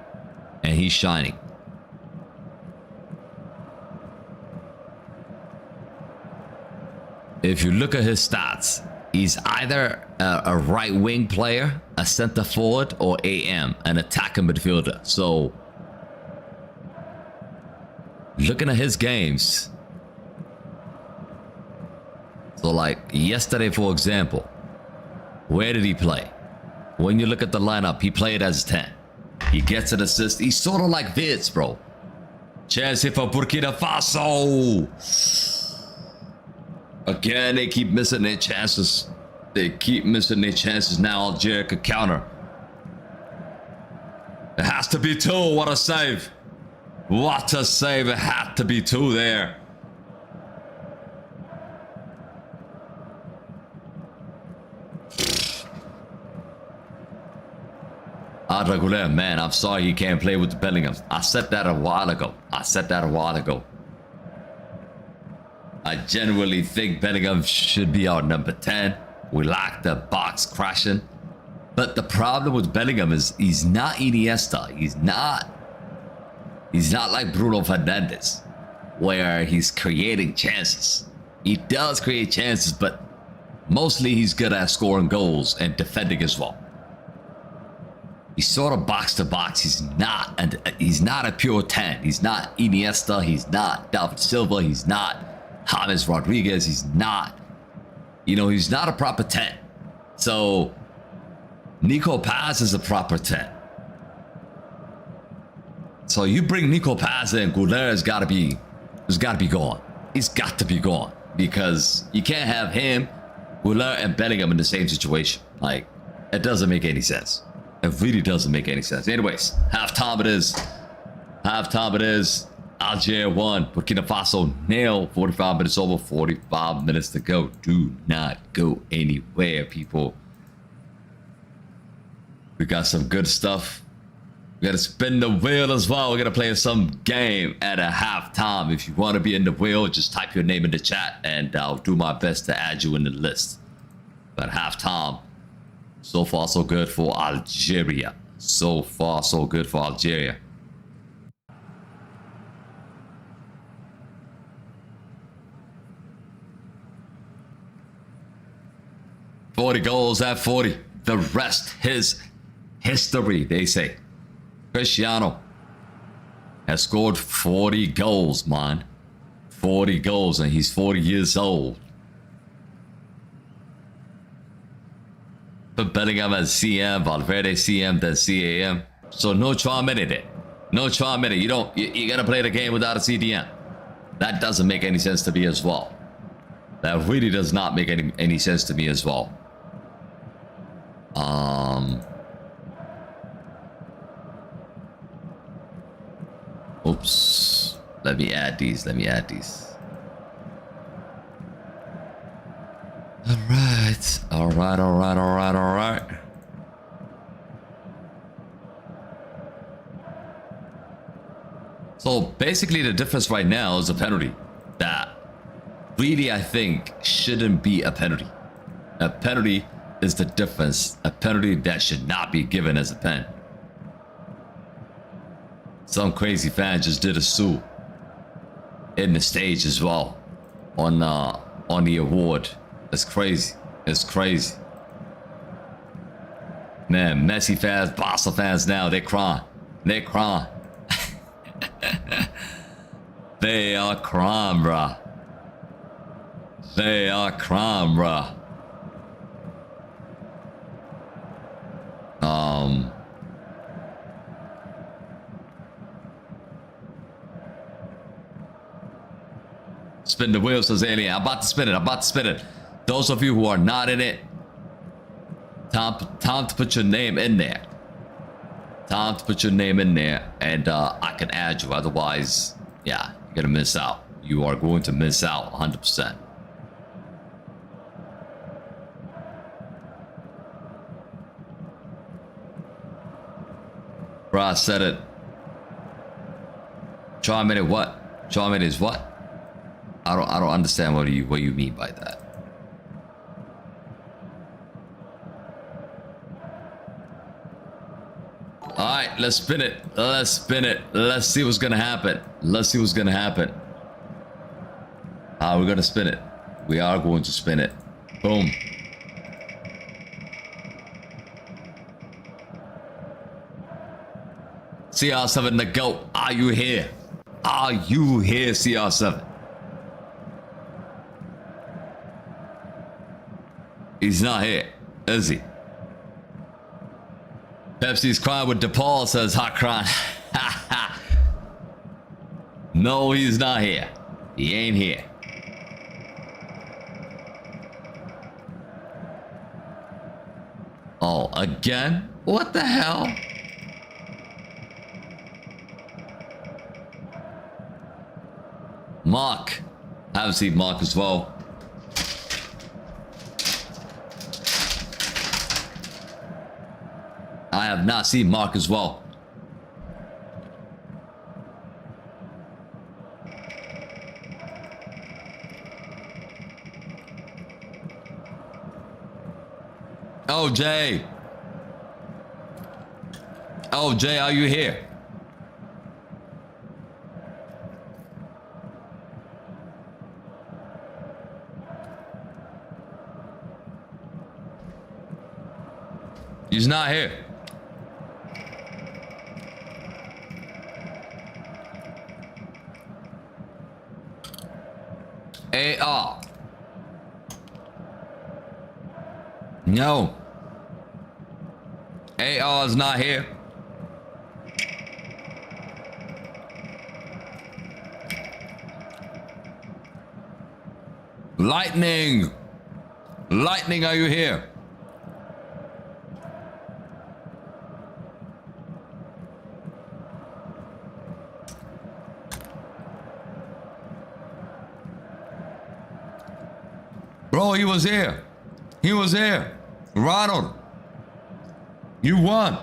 and he's shining. If you look at his stats, he's either a right wing player, a center forward, or AM, an attacking midfielder. So looking at his games, so like yesterday, for example, where did he play? When you look at the lineup, he played as 10. He gets an assist. He's sort of like Vids, bro. Chance here for Burkina Faso. Again, they keep missing their chances. Now Algeria could counter. It has to be 2. What a save. What a save. It had to be 2 there. Goulart, man, I'm sorry he can't play with the Bellingham. I said that a while ago. I genuinely think Bellingham should be our number 10. We like the box crashing. But the problem with Bellingham is he's not Iniesta. He's not like Bruno Fernandes, where he's creating chances. He does create chances, but mostly he's good at scoring goals and defending as well. He's sort of box to box. He's not a pure 10. He's not Iniesta. He's not David Silva. He's not James Rodriguez. He's not, you know, he's not a proper 10. So Nico Paz is a proper 10. So you bring Nico Paz in, Goulart has got to be gone. He's got to be gone, because you can't have him, Goulart, and Bellingham in the same situation. Like, it doesn't make any sense. It really doesn't make any sense. Anyways, halftime it is. Algeria 1, Burkina Faso 0. 45 minutes over, 45 minutes to go. Do not go anywhere, people. We got some good stuff. We gotta spin the wheel as well. We're gonna play some game at a halftime. If you want to be in the wheel, just type your name in the chat and I'll do my best to add you in the list. But halftime, so far so good for Algeria. So far so good for Algeria. "40 goals at 40. The rest is history," they say. Cristiano has scored 40 goals, man. 40 goals, and he's 40 years old. But Bellingham as CM, Valverde CM, then CAM. So no Chouameni there. No Chouameni. You gotta play the game without a CDM. That doesn't make any sense to me as well. That really does not make any sense to me as well. Oops. Let me add these. Let me add these. Alright. Alright, alright, alright, alright. So basically the difference right now is a penalty that really I think shouldn't be a penalty. A penalty is the difference. A penalty that should not be given as a pen. Some crazy fan just did a sue in the stage as well on the award. It's crazy. It's crazy. Man, Messi fans, Barca fans now, they're crying. They're crying. They are crying, bruh. They are crying, bruh. Spin the wheel, says Alien. I'm about to spin it. I'm about to spin it. Those of you who are not in it, time to put your name in there. Time to put your name in there, and I can add you. Otherwise, yeah, you're gonna miss out. You are going to miss out 100%. Bro, I said it. Try a minute. What? Try a minute is what? I don't understand what you mean by that. All right, let's spin it. Let's spin it. Let's see what's gonna happen. Let's see what's gonna happen. We're gonna spin it. We are going to spin it. Boom. CR7 the GOAT. Are you here? Are you here, CR7? He's not here, is he? Pepsi's crying with DePaul, says hot crying. No, he's not here. He ain't here. Oh, again? What the hell? Mark. I haven't seen Mark as well. I have not seen Mark as well. Oh, Jay. Oh, Jay, are you here? He's not here. AR. No. AR is not here. Lightning. Lightning, are you here? Bro, he was here. He was here. Ronald, you won.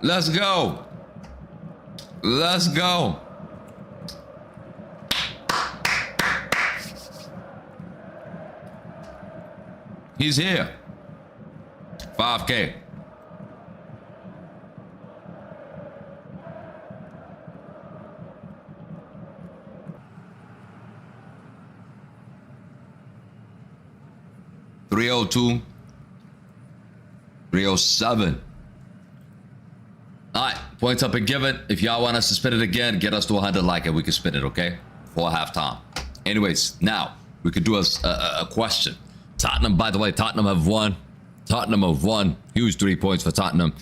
Let's go. Let's go. He's here. 5K. $302. $307. All right, points up and given. If y'all want us to spin it again, get us to 100 like it. We can spin it, okay? For halftime. Anyways, now we could do a question. Tottenham, by the way, Tottenham have won. Tottenham have won. Huge 3 points for Tottenham.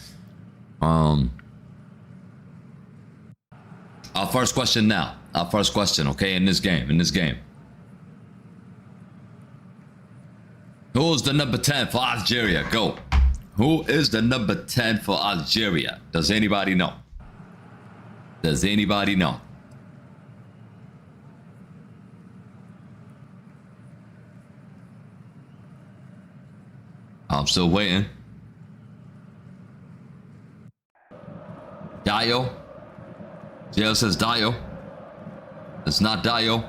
Our first question now. Our first question, okay? In this game. Who's the number 10 for Algeria? Go. Who is the number 10 for Algeria? Does anybody know? Does anybody know? I'm still waiting. Dio. Jail says Dio. It's not Dio.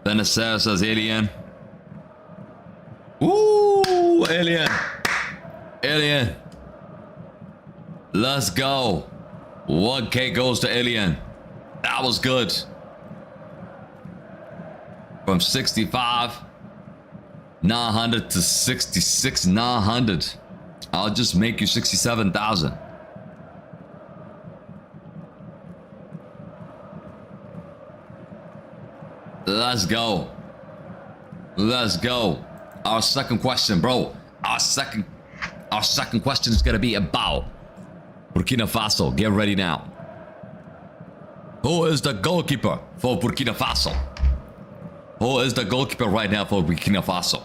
Benacer says Alien. Woo! Alien. Alien. Let's go. 1K goes to Alien. That was good. From 65, 900 to 66, 900. I'll just make you 67,000. Let's go. Let's go. Our second question, bro. Our second question is gonna be about Burkina Faso. Get ready now. Who is the goalkeeper for Burkina Faso? Who is the goalkeeper right now for Burkina Faso?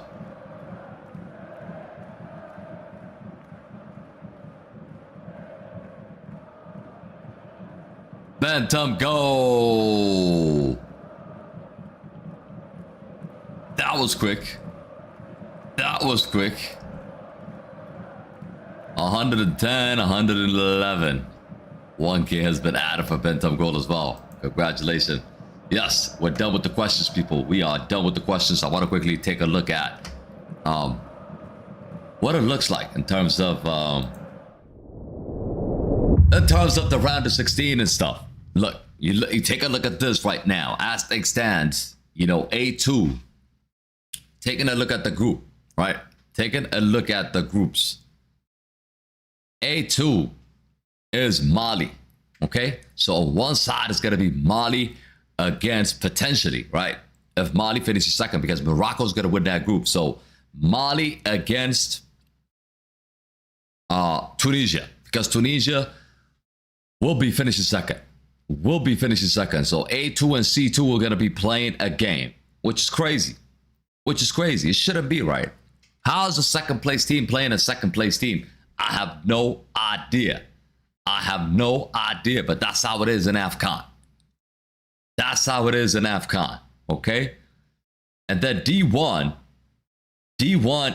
Bantam goal. That was quick. That was quick. 110, 111. 1K has been added for Bantam goal as well. Congratulations. Yes, we're done with the questions, people. We are done with the questions. I want to quickly take a look at what it looks like in terms of the round of 16 and stuff. Look, you take a look at this right now. As things stand, you know, A2. Taking a look at the group, right? Taking a look at the groups. A2 is Mali, okay? So on one side is going to be Mali against potentially, right? If Mali finishes second, because Morocco is going to win that group. So Mali against Tunisia, because Tunisia will be finishing second. Will be finishing second. So A2 and C2 are going to be playing a game, which is crazy. Which is crazy. It shouldn't be, right? How is a second place team playing a second place team? I have no idea. I have no idea, but that's how it is in AFCON. That's how it is in AFCON, okay? And then D1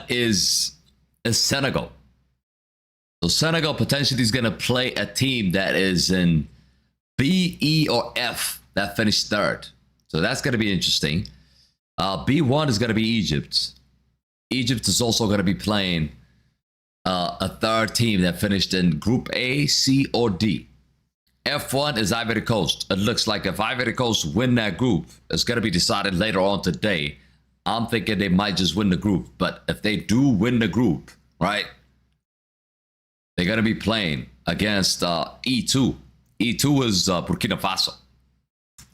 is Senegal. So Senegal potentially is going to play a team that is in B, E, or F that finished third. So that's going to be interesting. B1 is going to be Egypt. Egypt is also going to be playing a third team that finished in Group A, C, or D. F1 is Ivory Coast. It looks like if Ivory Coast win that group, it's going to be decided later on today. I'm thinking they might just win the group. But if they do win the group, right, they're going to be playing against E2. E2 is Burkina Faso,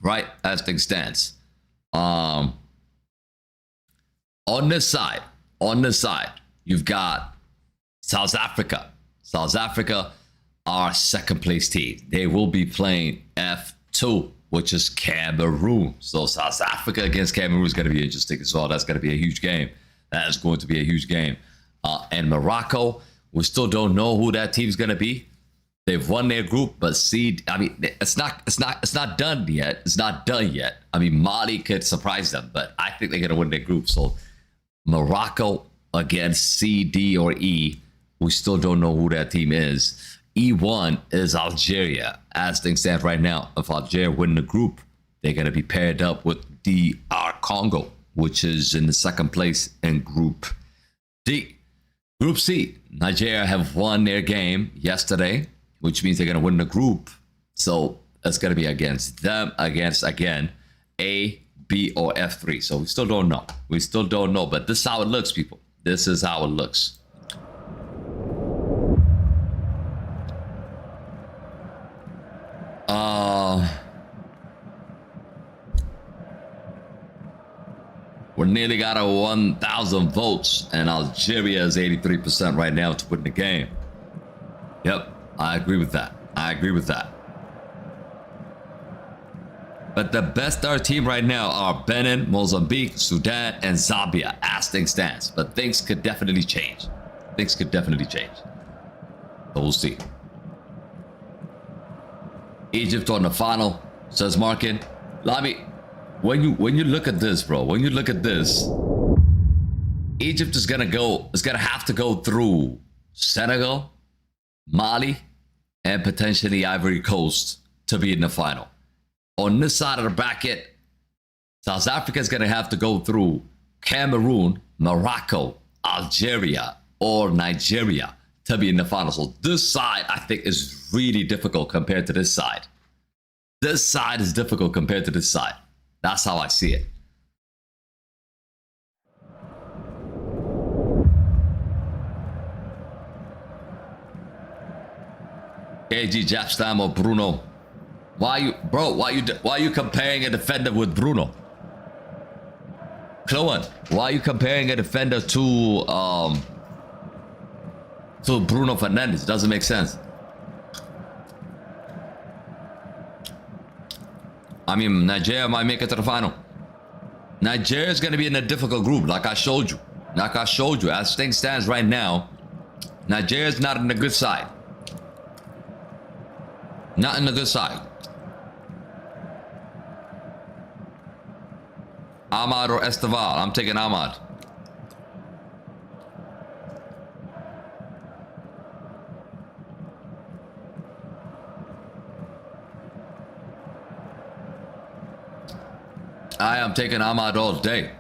right, as things stands. On this side, you've got South Africa. South Africa are second place team. They will be playing F2, which is Cameroon. So South Africa against Cameroon is going to be interesting as well. That's going to be a huge game. That is going to be a huge game. And Morocco, we still don't know who that team's going to be. They've won their group, but it's not done yet. It's not done yet. I mean, Mali could surprise them, but I think they're going to win their group. So Morocco against C, D, or E. We still don't know who that team is. E1 is Algeria. As things stand right now, if Algeria win the group, they're going to be paired up with DR Congo, which is in the second place in Group D. Group C, Nigeria have won their game yesterday, which means they're going to win the group. So it's going to be against them, against, again, A, B, or F3. So we still don't know. We still don't know. But this is how it looks, people. This is how it looks. We're nearly got a 1,000 votes, and Algeria is 83% right now to win the game. Yep, I agree with that. I agree with that. But the best third team right now are Benin, Mozambique, Sudan, and Zambia as things stands. But things could definitely change. Things could definitely change. So we'll see. Egypt on the final, says Markin. Lami, when you look at this, bro, when you look at this, Egypt is gonna have to go through Senegal, Mali, and potentially Ivory Coast to be in the final. On this side of the bracket, South Africa is gonna have to go through Cameroon, Morocco, Algeria, or Nigeria to be in the final. So this side, I think, is really difficult compared to this side. This side is difficult compared to this side. That's how I see it. KG Japstam or Bruno. Why you comparing a defender with Bruno? Chloe, why are you comparing a defender to Bruno Fernandes? Doesn't make sense. I mean, Nigeria might make it to the final. Nigeria is going to be in a difficult group, like I showed you. Like I showed you, as things stands right now, Nigeria is not in the good side. Not in the good side. Ahmad or Esteval? I'm taking Ahmad. I am taking Ahmad all day.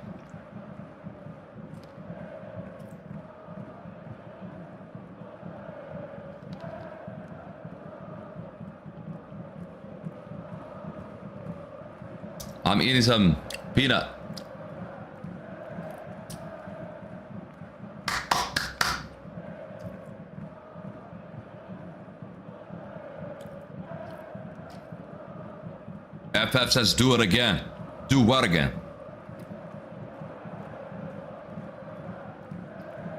I'm eating some peanut. FF says do it again. Do what again?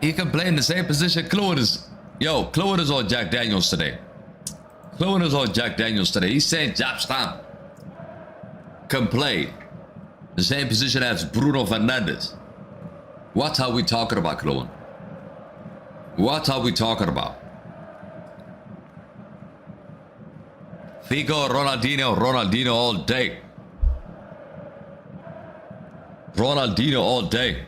He can play in the same position Claude is. Yo, Claude is on Jack Daniels today. Claude is on Jack Daniels today. He's saying Japstam can play the same position as Bruno Fernandes. What are we talking about, Claude? What are we talking about? Figo, Ronaldinho all day. Ronaldinho all day.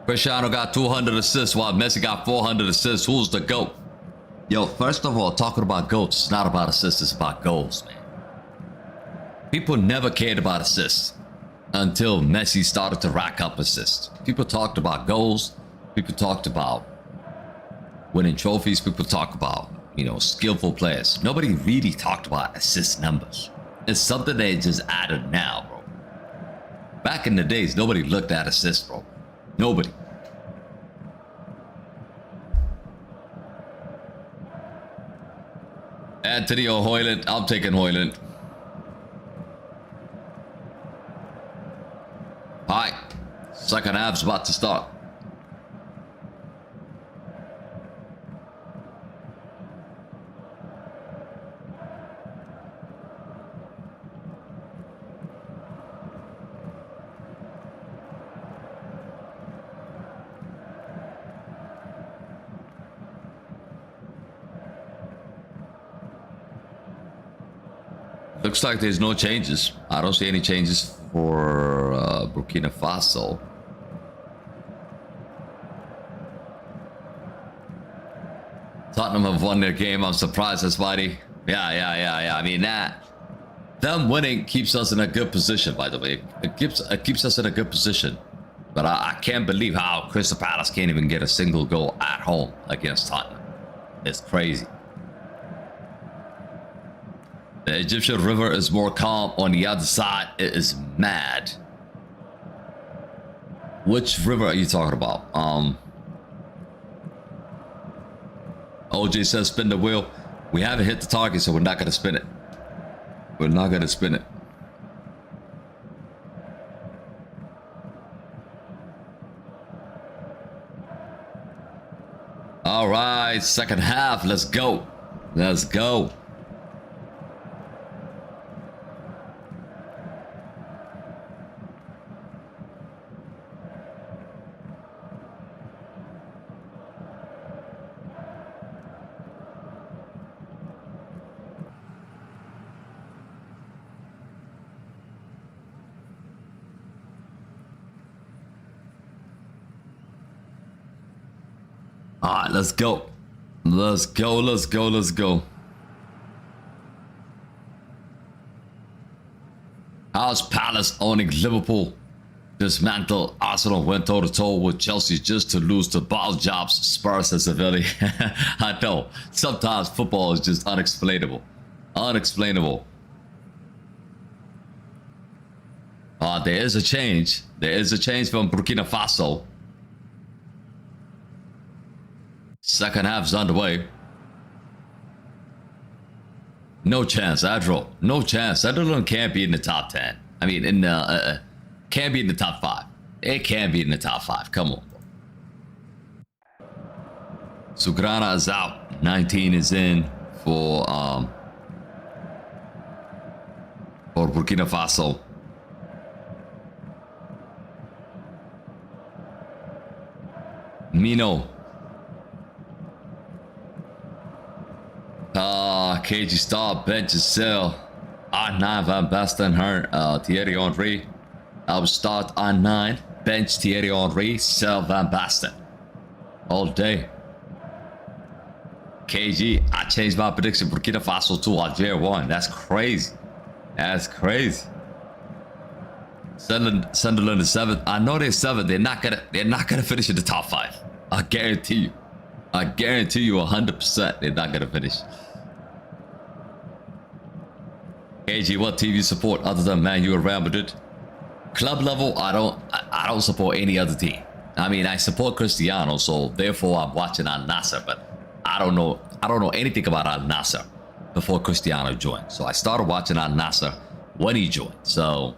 Cristiano got 200 assists while Messi got 400 assists. Who's the GOAT? Yo, first of all, talking about GOATs, it's not about assists, it's about goals, man. People never cared about assists until Messi started to rack up assists. People talked about goals. People talked about winning trophies. People talked about, you know, skillful players. Nobody really talked about assist numbers. It's something they just added now, bro. Back in the days, nobody looked at assists, bro. Nobody. Anthony or Hoyland? I'm taking Hoyland. Hi. Second half's about to start. Looks like there's no changes. I don't see any changes for Burkina Faso. Tottenham have won their game. I'm surprised, that's Spidey. Yeah. I mean, them winning keeps us in a good position, by the way. It keeps us in a good position. But I can't believe how Crystal Palace can't even get a single goal at home against Tottenham. It's crazy. The Egyptian river is more calm. On the other side, it is mad. Which river are you talking about? OJ says spin the wheel. We haven't hit the target, so we're not gonna spin it. We're not gonna spin it. right, second half. Let's go. Let's go. All right, let's go. Let's go, let's go, let's go. How's Palace owning Liverpool? Dismantle Arsenal went toe-to-toe with Chelsea just to lose to ball jobs, Spurs and Sevilla. I know. Sometimes football is just unexplainable. Unexplainable. There is a change. There is a change from Burkina Faso. Second half's underway. No chance, Adro. No chance. Sunderland can't be in the top 10. I mean, can't be in the top 5. It can't be in the top 5. Come on. Sugrana is out. 19 is in for Burkina Faso. Mino. KG Star, bench is sell. R9 Van Basten, her, Thierry Henry. I will start R9, bench Thierry Henry, sell Van Basten. All day. KG, I changed my prediction. Burkina Faso 2, Algeria 1. That's crazy. That's crazy. Sunderland is 7th. I know they're 7th. They're not gonna finish in the top 5. I guarantee you. I guarantee you 100% they're not gonna finish. KG, what team you support other than Man U or Real Madrid? Club level, I don't support any other team. I mean, I support Cristiano, so therefore I'm watching Al Nassr, but I don't know anything about Al Nassr before Cristiano joined. So I started watching Al Nassr when he joined. So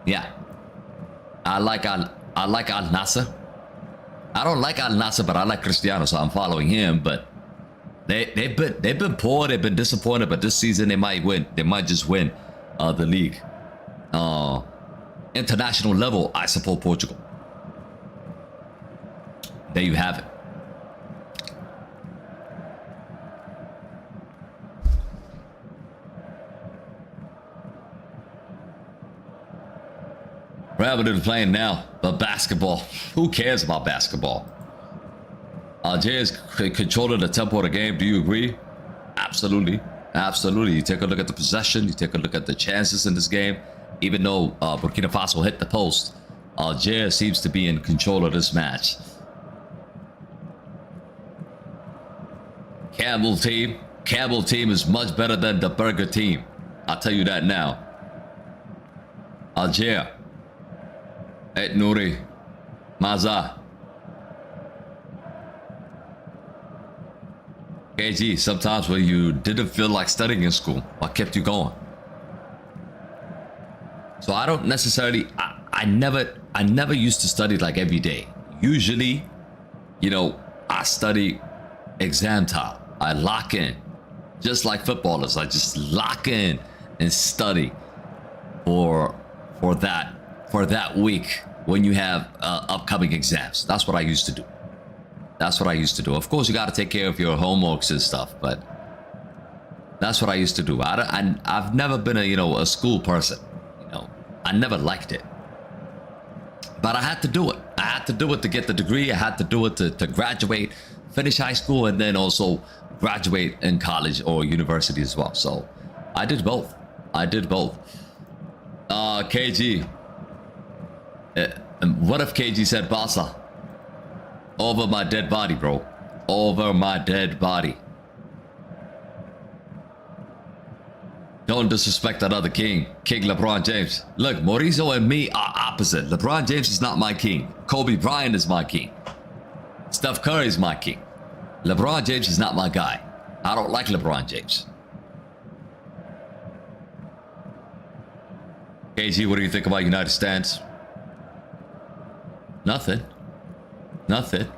yeah, I like Al Nassr. I don't like Al Nassr, but I like Cristiano, so I'm following him. But they've been poor, they've been disappointed, but this season they might win. They might just win the league. International level, I support Portugal. There you have it. Real Madrid is playing now, but basketball. Who cares about basketball? Algeria is controlling the tempo of the game. Do you agree? Absolutely. Absolutely. You take a look at the possession. You take a look at the chances in this game. Even though Burkina Faso hit the post, Algeria seems to be in control of this match. Campbell team is much better than the Burger team. I'll tell you that now. Algeria. Et Nouri. Maza. KG, sometimes when you didn't feel like studying in school, what kept you going? So I don't necessarily, I never used to study like every day. Usually, you know, I study exam time. I lock in. Just like footballers, I just lock in and study for that week when you have upcoming exams. That's what I used to do. That's what I used to do. Of course, you got to take care of your homeworks and stuff, but that's what I used to do. I've never been a school person. I never liked it, but I had to do it. I had to do it to get the degree. I had to do it to graduate, finish high school, and then also graduate in college or university as well. So I did both. I did both. KG. What if KG said Barca? Over my dead body, bro. Over my dead body. Don't disrespect another king. King LeBron James. Look, Mauricio and me are opposite. LeBron James is not my king. Kobe Bryant is my king. Steph Curry is my king. LeBron James is not my guy. I don't like LeBron James. KG, what do you think about United stance? Nothing. Nothing.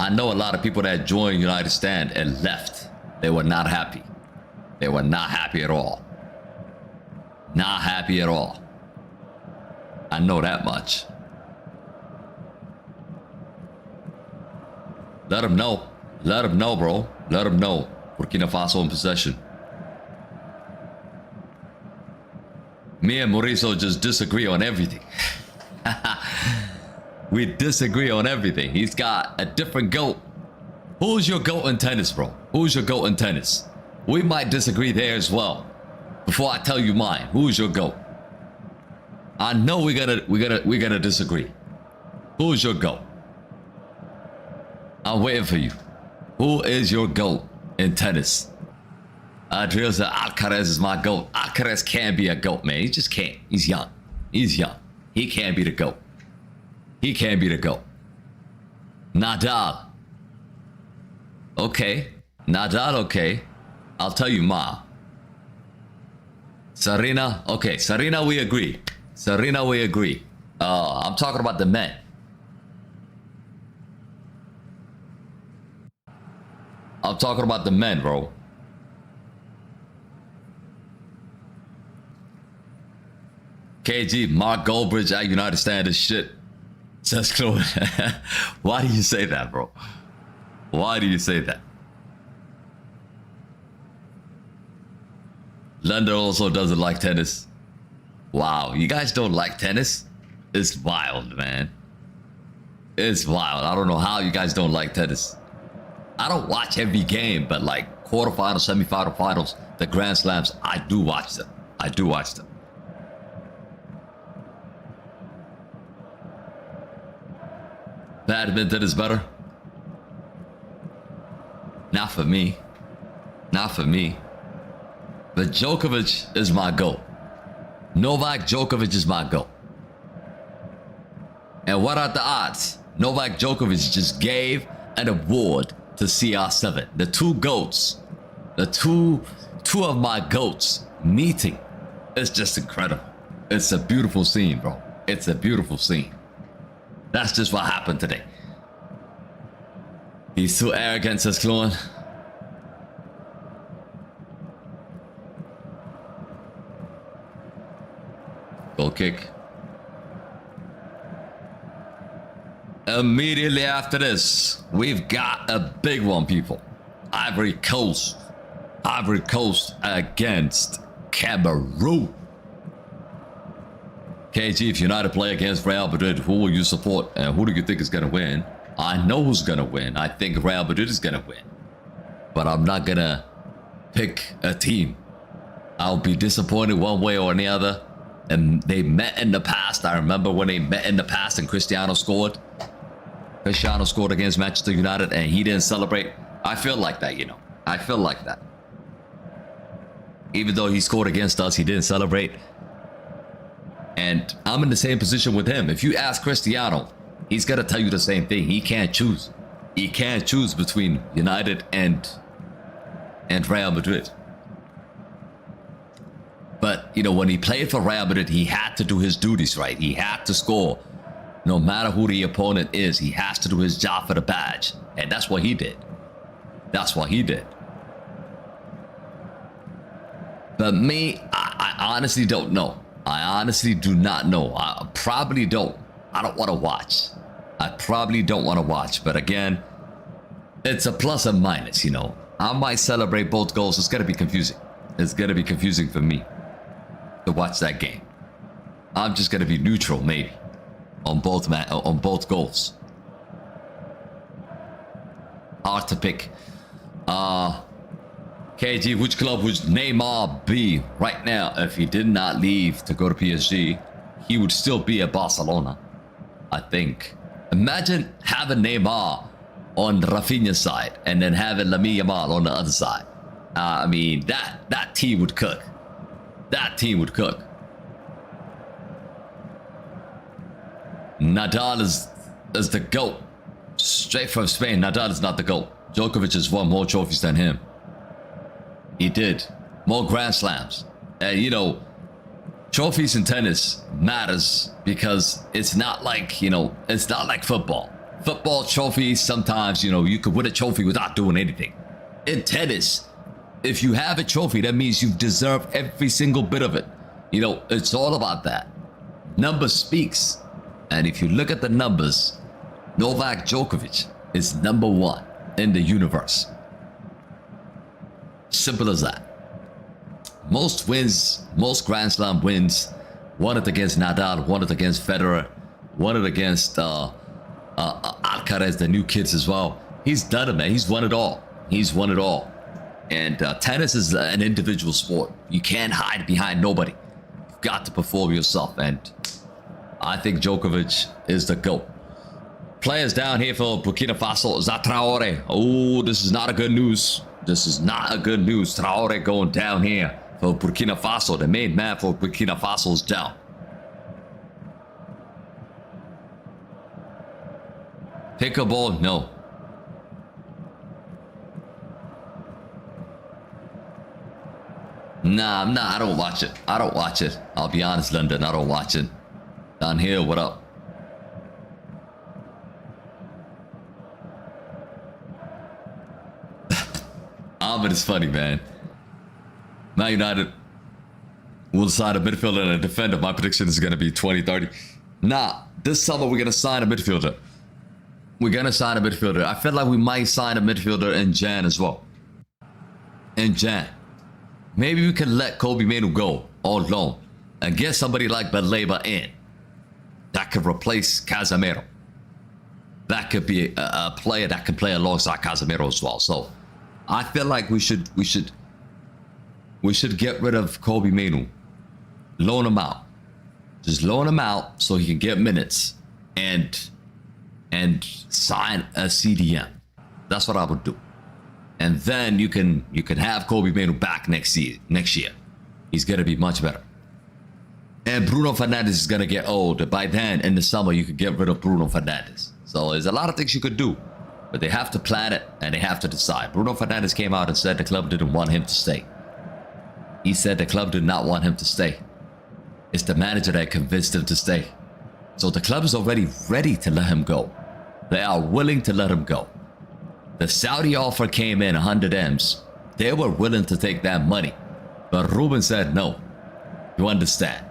I know a lot of people that joined United Stand and left. They were not happy. They were not happy at all. Not happy at all. I know that much. Let them know. Let them know, bro. Let them know. Burkina Faso in possession. Me and Mauricio just disagree on everything. We disagree on everything. He's got a different GOAT. Who's your GOAT in tennis, bro? Who's your GOAT in tennis? We might disagree there as well. Before I tell you mine, who's your GOAT? I know we're gonna disagree. Who's your GOAT? I'm waiting for you. Who is your GOAT in tennis? Adriel said Alcaraz is my GOAT. Alcaraz can't be a GOAT, man. He just can't. He's young. He's young. He can't be the GOAT. He can't be the GOAT. Nadal. Okay. Nadal, okay. I'll tell you Ma. Serena. Okay, Serena, we agree. Serena, we agree. I'm talking about the men. I'm talking about the men, bro. KG, Mark Goldbridge at United Stand is shit. Says Chloe. Why do you say that, bro? Why do you say that? London also doesn't like tennis. Wow, you guys don't like tennis? It's wild, man. It's wild. I don't know how you guys don't like tennis. I don't watch every game, but like quarterfinals, semifinal, finals, the Grand Slams, I do watch them. I do watch them. Badminton is better. Not for me. Not for me. But Djokovic is my GOAT. Novak Djokovic is my GOAT. And what are the odds? Novak Djokovic just gave an award to CR7. The two GOATs. The two of my GOATs meeting. It's just incredible. It's a beautiful scene, bro. It's a beautiful scene. That's just what happened today. He's too arrogant, says Kluan. Goal kick. Immediately after this, we've got a big one, people. Ivory Coast. Ivory Coast against Cameroon. KG, if United play against Real Madrid, who will you support and who do you think is going to win? I know who's going to win. I think Real Madrid is going to win. But I'm not going to pick a team. I'll be disappointed one way or the other. And they met in the past. I remember when they met in the past and Cristiano scored. Cristiano scored against Manchester United and he didn't celebrate. I feel like that, you know. I feel like that. Even though he scored against us, he didn't celebrate. And I'm in the same position with him. If you ask Cristiano, he's gonna tell you the same thing. He can't choose. He can't choose between United and Real Madrid. But, you know, when he played for Real Madrid, he had to do his duties, right? He had to score. No matter who the opponent is, he has to do his job for the badge. And that's what he did. That's what he did. But me, I honestly don't know. I honestly do not know. I probably don't. I don't want to watch. I probably don't want to watch. But again, it's a plus and minus, you know. I might celebrate both goals. It's going to be confusing. It's going to be confusing for me to watch that game. I'm just going to be neutral, maybe, on both goals. Hard to pick. KG, which club would Neymar be right now if he did not leave to go to PSG? He would still be at Barcelona, I think. Imagine having Neymar on Rafinha's side and then having Lamine Yamal on the other side. I mean, that team would cook. That team would cook. Nadal is the GOAT. Straight from Spain, Nadal is not the GOAT. Djokovic has won more trophies than him. He did. More Grand Slams. And you know, trophies in tennis matters because it's not like, you know, it's not like football. Football trophies, sometimes, you know, you could win a trophy without doing anything. In tennis, if you have a trophy, that means you've deserved every single bit of it. You know, it's all about that. Number speaks. And if you look at the numbers, Novak Djokovic is number 1 in the universe. Simple as that. Most wins, most Grand Slam wins, won it against Nadal, won it against Federer, won it against Alcaraz, the new kids as well. He's done it, man. He's won it all. He's won it all. And tennis is an individual sport. You can't hide behind nobody. You've got to perform yourself. And I think Djokovic is the GOAT. Players down here for Burkina Faso, Traoré. Oh, this is not a good news. This is not a good news. Traoré going down here for Burkina Faso. The main man for Burkina Faso is down. Pick a ball? No. Nah, I don't watch it. I don't watch it. I'll be honest, London. I don't watch it. Down here, what up? But it's funny, man. Man United will sign a midfielder and a defender. My prediction is going to be 2030. Nah, this summer we're going to sign a midfielder. We're going to sign a midfielder. I feel like we might sign a midfielder in Jan as well. In Jan. Maybe we can let Kobe Mainoo go all alone and get somebody like Baleba in. That could replace Casemiro. That could be a player that can play alongside Casemiro as well. So I feel like we should get rid of Kobe Mainoo. Loan him out. Just loan him out so he can get minutes and sign a CDM. That's what I would do. And then you can have Kobe Mainoo back next year. He's gonna be much better. And Bruno Fernandes is gonna get old. By then, in the summer, you could get rid of Bruno Fernandes. So there's a lot of things you could do. But they have to plan it and they have to decide. Bruno Fernandes came out and said the club didn't want him to stay. He said the club did not want him to stay. It's the manager that convinced him to stay. So the club is already ready to let him go. They are willing to let him go. The Saudi offer came in 100 M's. They were willing to take that money. But Ruben said no. You understand?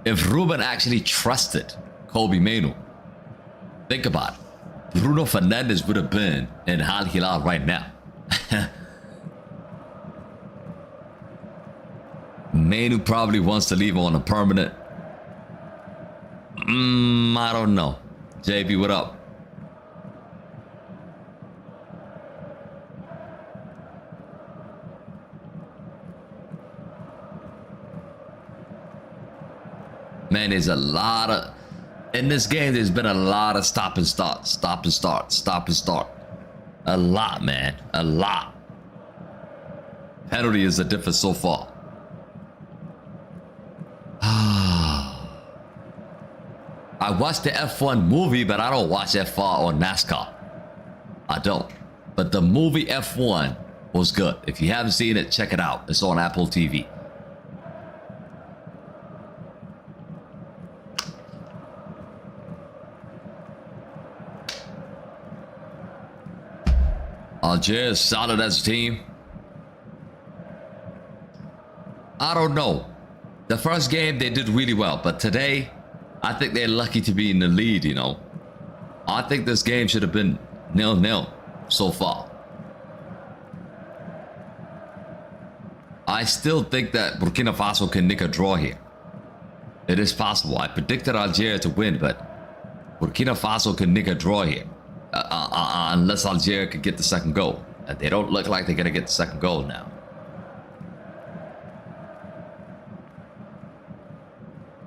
If Ruben actually trusted Kobe Mainoo, think about it. Bruno Fernandes would have been in Al Hilal right now. Mainoo probably wants to leave on a permanent. I don't know. JB, what up? Man, there's a lot of... In this game, there's been a lot of stop and start. A lot, man. A lot. Penalty is the difference so far. I watched the F1 movie, but I don't watch F1 or NASCAR. I don't. But the movie F1 was good. If you haven't seen it, check it out. It's on Apple TV. Algeria is solid as a team. I don't know. The first game they did really well, but today I think they're lucky to be in the lead, you know. I think this game should have been 0-0 so far. I still think that Burkina Faso can nick a draw here. It is possible. I predicted Algeria to win, but Burkina Faso can nick a draw here. Unless Algeria could get the second goal. And they don't look like they're going to get the second goal now.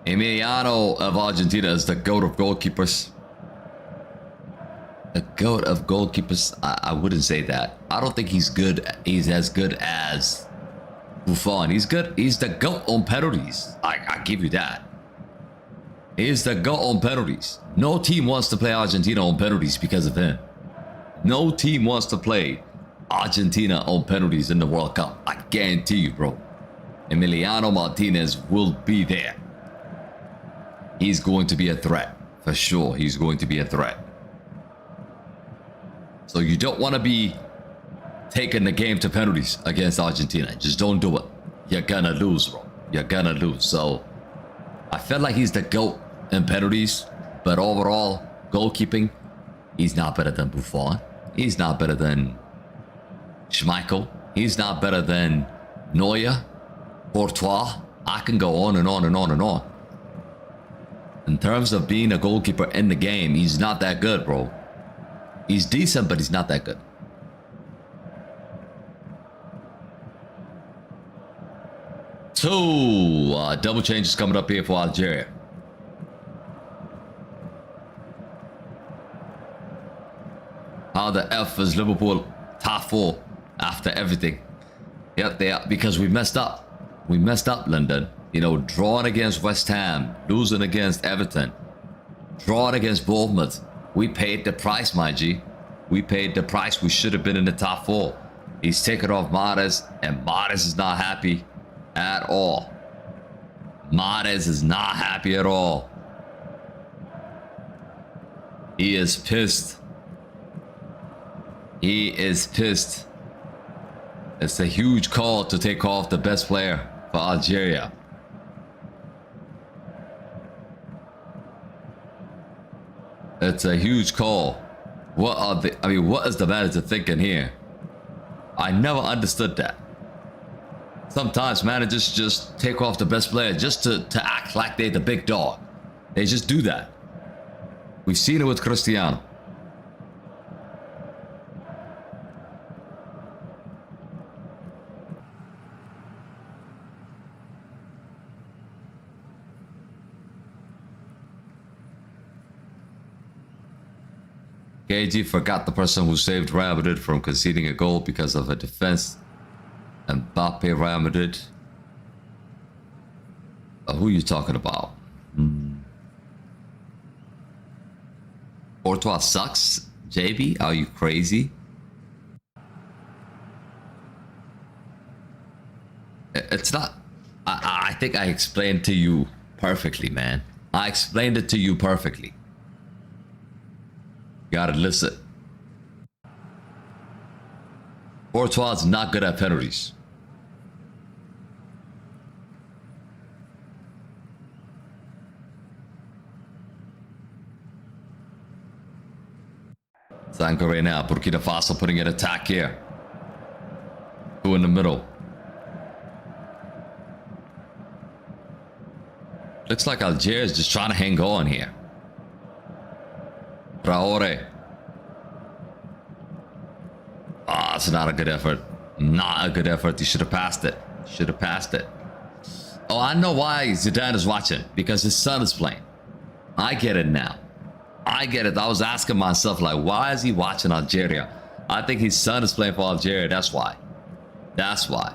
Emiliano of Argentina is the GOAT of goalkeepers. The GOAT of goalkeepers? I wouldn't say that. I don't think he's good. He's as good as Buffon. He's good. He's the GOAT on penalties. I give you that. He's the GOAT on penalties. No team wants to play Argentina on penalties because of him. No team wants to play Argentina on penalties in the World Cup. I guarantee you, bro. Emiliano Martinez will be there. He's going to be a threat. For sure, he's going to be a threat. So you don't want to be taking the game to penalties against Argentina. Just don't do it. You're gonna lose, bro. You're gonna lose. So I feel like he's the GOAT in penalties, but overall, goalkeeping, he's not better than Buffon. He's not better than Schmeichel. He's not better than Neuer, Courtois. I can go on and on and on and on. In terms of being a goalkeeper in the game, he's not that good, bro. He's decent, but he's not that good. Two double changes coming up here for Algeria. How the F is Liverpool top 4 after everything? Yep, they are, because we messed up. We messed up, London. You know, drawing against West Ham, losing against Everton, drawing against Bournemouth. We paid the price, my G. We paid the price. We should have been in the top 4. He's taken off Mahrez, and Mahrez is not happy at all. Mahrez is not happy at all. He is pissed. He is pissed. It's a huge call to take off the best player for Algeria. It's a huge call. What is the manager thinking here? I never understood that. Sometimes managers just take off the best player just to act like they're the big dog. They just do that. We've seen it with Cristiano. KG forgot the person who saved Real Madrid from conceding a goal because of a defense. Mbappe, Real Madrid. Who are you talking about? Courtois sucks? JB, are you crazy? It's not... I think I explained to you perfectly, man. I explained it to you perfectly. Gotta listen. Courtois is not good at penalties. Zanko right now. Burkina Faso putting an attack here. Two in the middle. Looks like Algeria is just trying to hang on here. Traore. Ah, it's not a good effort. Not a good effort. You should have passed it. Should have passed it. Oh, I know why Zidane is watching. Because his son is playing. I get it now. I get it. I was asking myself, like, why is he watching Algeria? I think his son is playing for Algeria. That's why. That's why.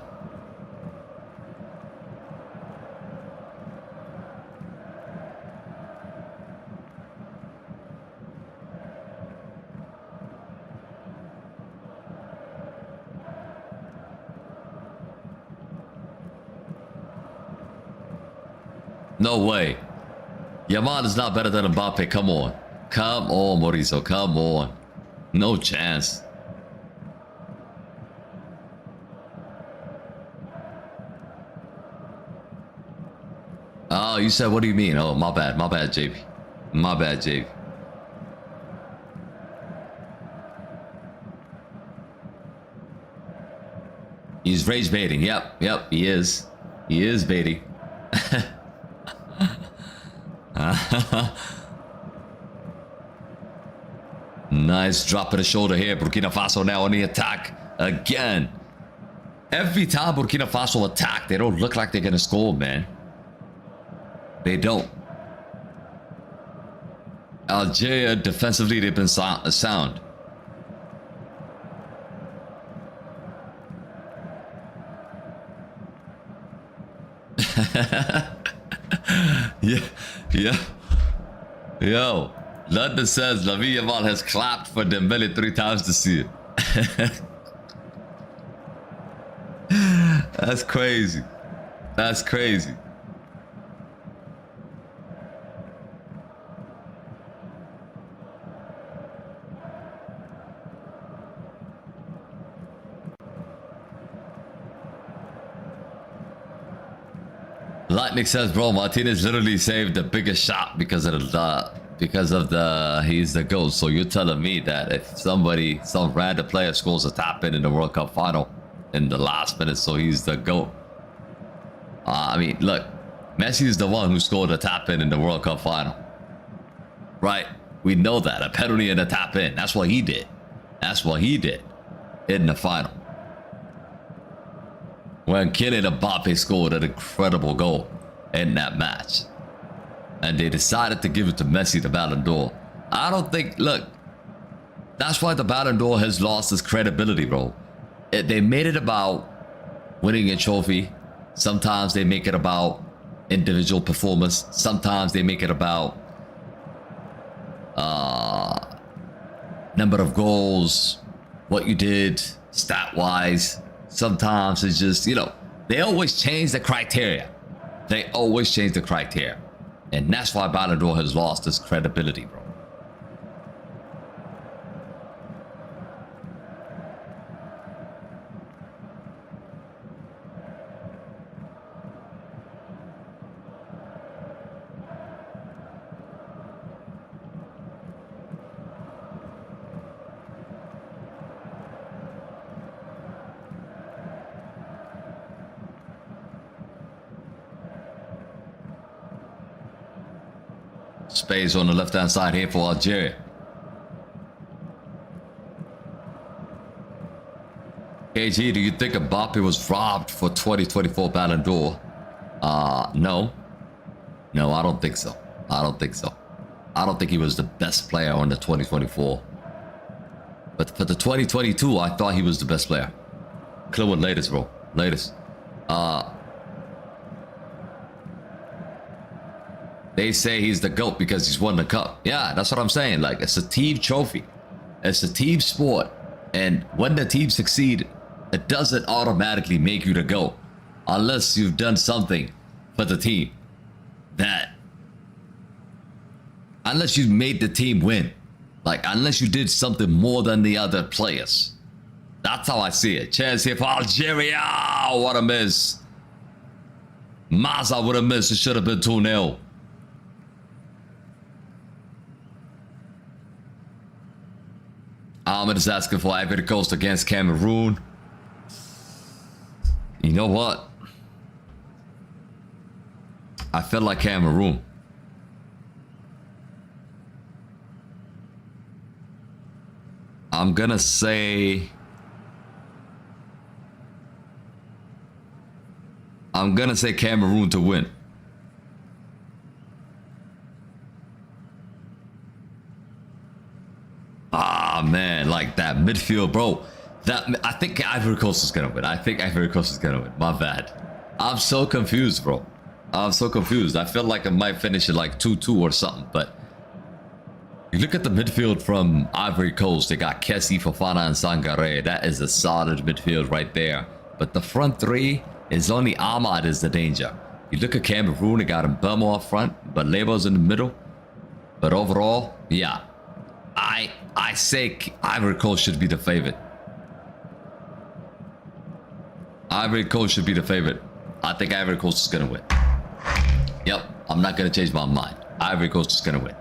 No way. Yaman is not better than Mbappe. Come on. Come on, Mauricio. Come on. No chance. Oh, you said, what do you mean? Oh, my bad. My bad, JP. My bad, JP. He's rage baiting. Yep, he is. He is baiting. Nice drop of the shoulder here. Burkina Faso now on the attack again. Every time Burkina Faso attack, they don't look like they're gonna score, man. They don't. Algeria defensively, they've been sound. Yeah. Yo, London says Lamine Yamal has clapped for Dembele 3 times this year. That's crazy. That's crazy. Lightning says, bro, Martinez literally saved the biggest shot because of the he's the GOAT. So you're telling me that if some random player scores a tap in the World Cup final in the last minute, so he's the GOAT. I mean, look, Messi is the one who scored a tap in the World Cup final, right? We know that, a penalty and a tap in. That's what he did. That's what he did in the final. When Kylian Mbappe scored an incredible goal in that match. And they decided to give it to Messi, the Ballon d'Or. I don't think, look, that's why the Ballon d'Or has lost its credibility, bro. They made it about winning a trophy. Sometimes they make it about individual performance. Sometimes they make it about number of goals, what you did stat-wise. Sometimes it's just, you know, they always change the criteria. They always change the criteria. And that's why Ballon d'Or has lost its credibility, bro. Space on the left-hand side here for Algeria. KG, do you think Mbappe was robbed for 2024 Ballon d'Or? No. No, I don't think so. I don't think so. I don't think he was the best player on the 2024. But for the 2022, I thought he was the best player. Clear with latest, bro. Latest. They say he's the GOAT because he's won the cup. Yeah, that's what I'm saying. Like, it's a team trophy. It's a team sport. And when the team succeed, it doesn't automatically make you the GOAT. Unless you've done something for the team that... Unless you made the team win. Like, unless you did something more than the other players. That's how I see it. Chance here for Algeria. What a miss. Maza would have missed. It should have been 2-0. Ahmed is asking for Ivory Coast against Cameroon. You know what? I feel like Cameroon. I'm gonna say Cameroon to win. Ah, man, like that midfield, bro. I think Ivory Coast is gonna win. I think Ivory Coast is gonna win. My bad. I'm so confused, bro. I'm so confused. I feel like I might finish it like 2-2 or something, but you look at the midfield from Ivory Coast. They got Kessie, Fofana, and Sangare. That is a solid midfield right there. But the front three is only Ahmad is the danger. You look at Cameroon, they got Mbemo up front, but Lebo's in the middle. But overall, yeah. I say Ivory Coast should be the favorite. Ivory Coast should be the favorite. I think Ivory Coast is gonna win. Yep, I'm not gonna change my mind. Ivory Coast is gonna win.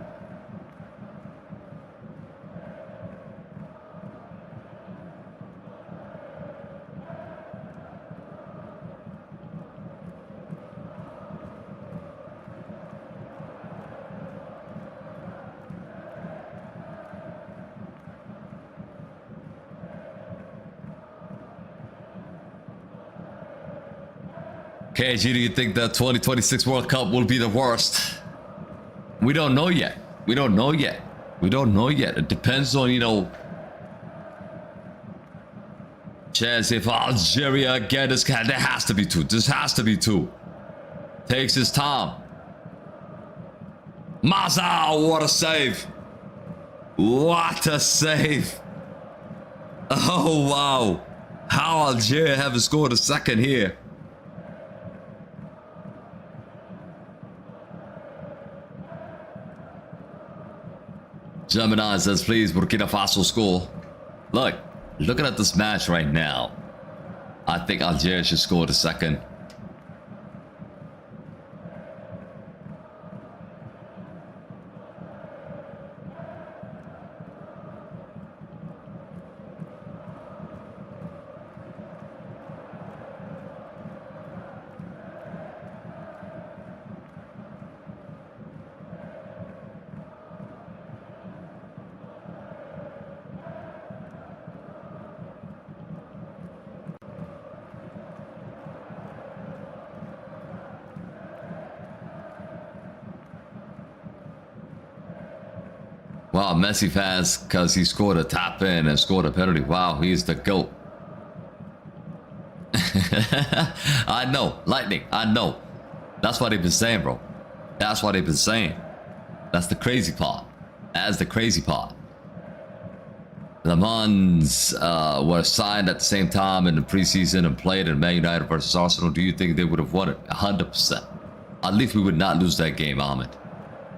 KG, do you think the 2026 World Cup will be the worst? We don't know yet. We don't know yet. We don't know yet. It depends on, you know... Chance if Algeria again, there has to be two. This has to be two. Takes his time. Maza, what a save. What a save. Oh, wow. How Algeria haven't scored a second here. Gemini says, please, Burkina Faso score. Look, looking at this match right now, I think Algeria should score the second. Wow, Messi fans, because he scored a tap in and scored a penalty. Wow, he's the GOAT. I know, Lightning, I know. That's what they've been saying, bro. That's what they've been saying. That's the crazy part. That's the crazy part. Le Mans were signed at the same time in the preseason and played in Man United versus Arsenal. Do you think they would have won it? 100%. At least we would not lose that game, Ahmed.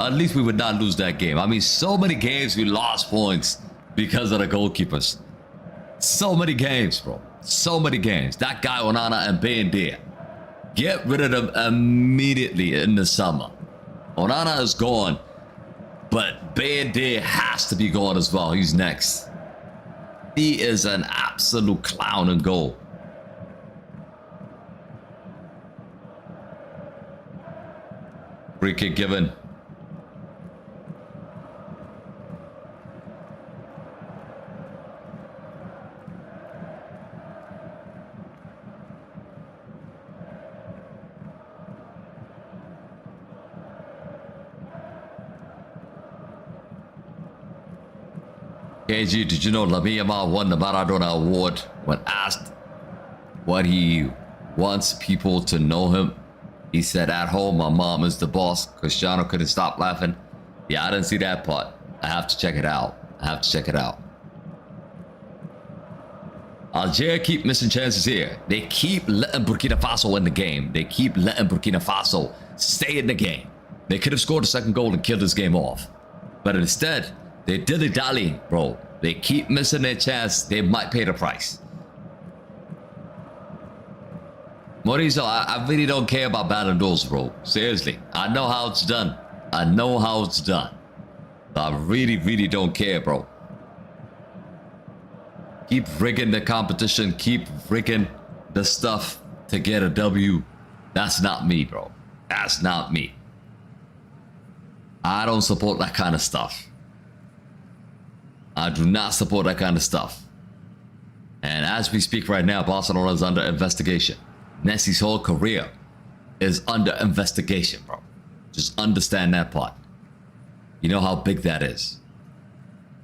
At least we would not lose that game. I mean, so many games we lost points because of the goalkeepers. So many games, bro. So many games. That guy Onana and Bayindir. Get rid of them immediately in the summer. Onana is gone, but Bayindir has to be gone as well. He's next. He is an absolute clown in goal. Free kick given. KG, did you know Lamine Yamal won the Maradona Award when asked what he wants people to know him? He said, at home, my mom is the boss. Cristiano couldn't stop laughing. Yeah, I didn't see that part. I have to check it out. I have to check it out. Algeria keep missing chances here. They keep letting Burkina Faso in the game. They keep letting Burkina Faso stay in the game. They could have scored a second goal and killed this game off. But instead, they dilly-dally, bro. They keep missing their chance. They might pay the price. Mauricio, I really don't care about Ballon d'Ors, bro. Seriously. I know how it's done. I know how it's done. I really, really don't care, bro. Keep rigging the competition. Keep rigging the stuff to get a W. That's not me, bro. That's not me. I don't support that kind of stuff. I do not support that kind of stuff. And as we speak right now, Barcelona is under investigation. Messi's whole career is under investigation, bro. Just understand that part. You know how big that is.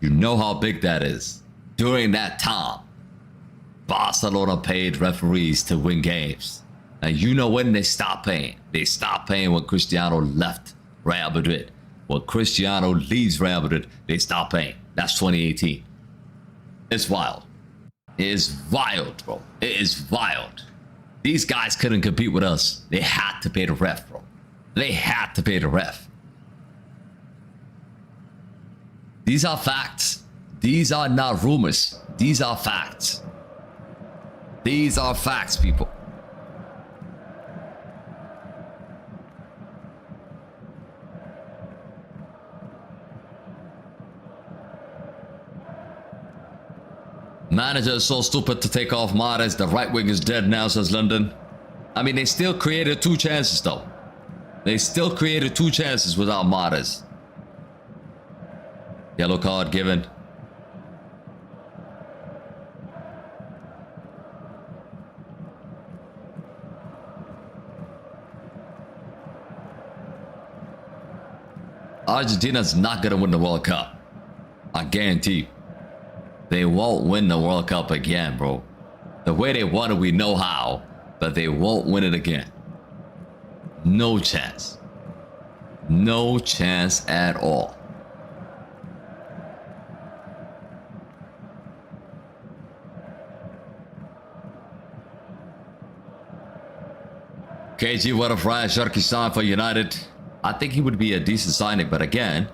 You know how big that is. During that time, Barcelona paid referees to win games. And you know when they stopped paying? They stopped paying when Cristiano left Real Madrid. When Cristiano leaves Real Madrid, they stop paying. That's 2018. It's wild. It is wild, bro. It is wild. These guys couldn't compete with us. They had to pay the ref, bro. They had to pay the ref. These are facts. These are not rumors. These are facts. These are facts, people. Manager is so stupid to take off Mahrez. The right wing is dead now, says London. I mean, they still created 2 chances, though. They still created 2 chances without Mahrez. Yellow card given. Argentina's not going to win the World Cup. I guarantee. They won't win the World Cup again, bro. The way they won it, we know how, but they won't win it again. No chance. No chance at all. KG, what if Ryan Sharkey signed for United? I think he would be a decent signing, but again,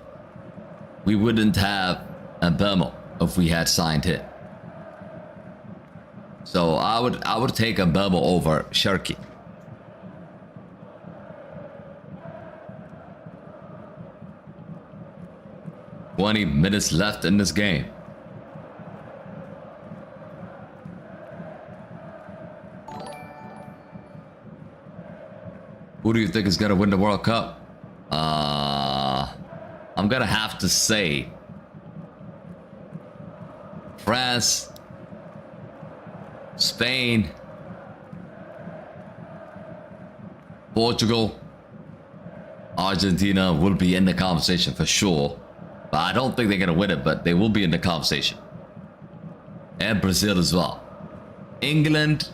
we wouldn't have Mbemo if we had signed him. So I would take Mbemo over Sharkey. "20 minutes left in this game." Who do you think is gonna win the World Cup? I'm gonna have to say France, Spain, Portugal, Argentina will be in the conversation for sure. But I don't think they're going to win it, but they will be in the conversation. And Brazil as well. England,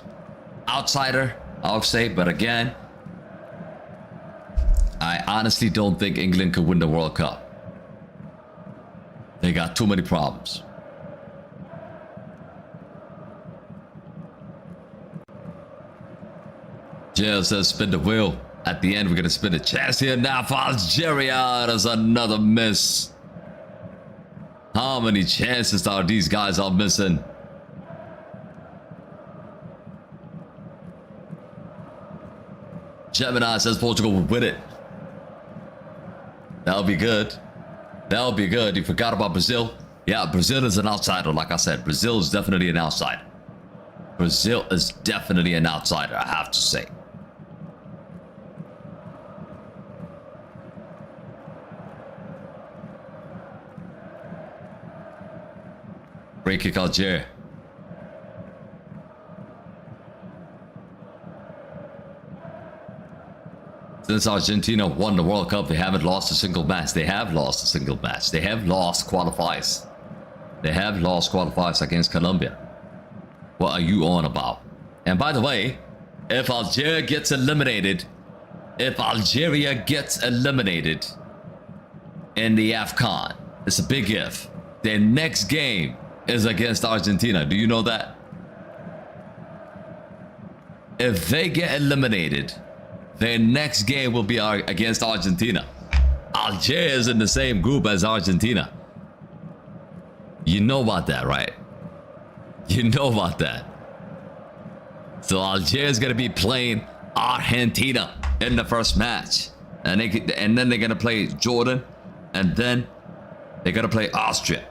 outsider, I would say. But again, I honestly don't think England could win the World Cup. They got too many problems. Jill says spin the wheel. At the end, we're going to spin the chance here now for Algeria. There's another miss. How many chances are these guys all missing? Gemini says Portugal will win it. That'll be good. That'll be good. You forgot about Brazil? Yeah, Brazil is an outsider. Like I said, Brazil is definitely an outsider. Brazil is definitely an outsider, I have to say. Free kick Algeria. Since Argentina won the World Cup, they haven't lost a single match. They have lost a single match. They have lost qualifiers. They have lost qualifiers against Colombia. What are you on about? And by the way, if Algeria gets eliminated, in the AFCON, it's a big if, their next game is against Argentina. Do you know that? If they get eliminated, their next game will be against Argentina. Algeria is in the same group as Argentina. You know about that, right? You know about that. So Algeria is going to be playing Argentina in the first match. And then they're going to play Jordan. And then they're going to play Austria.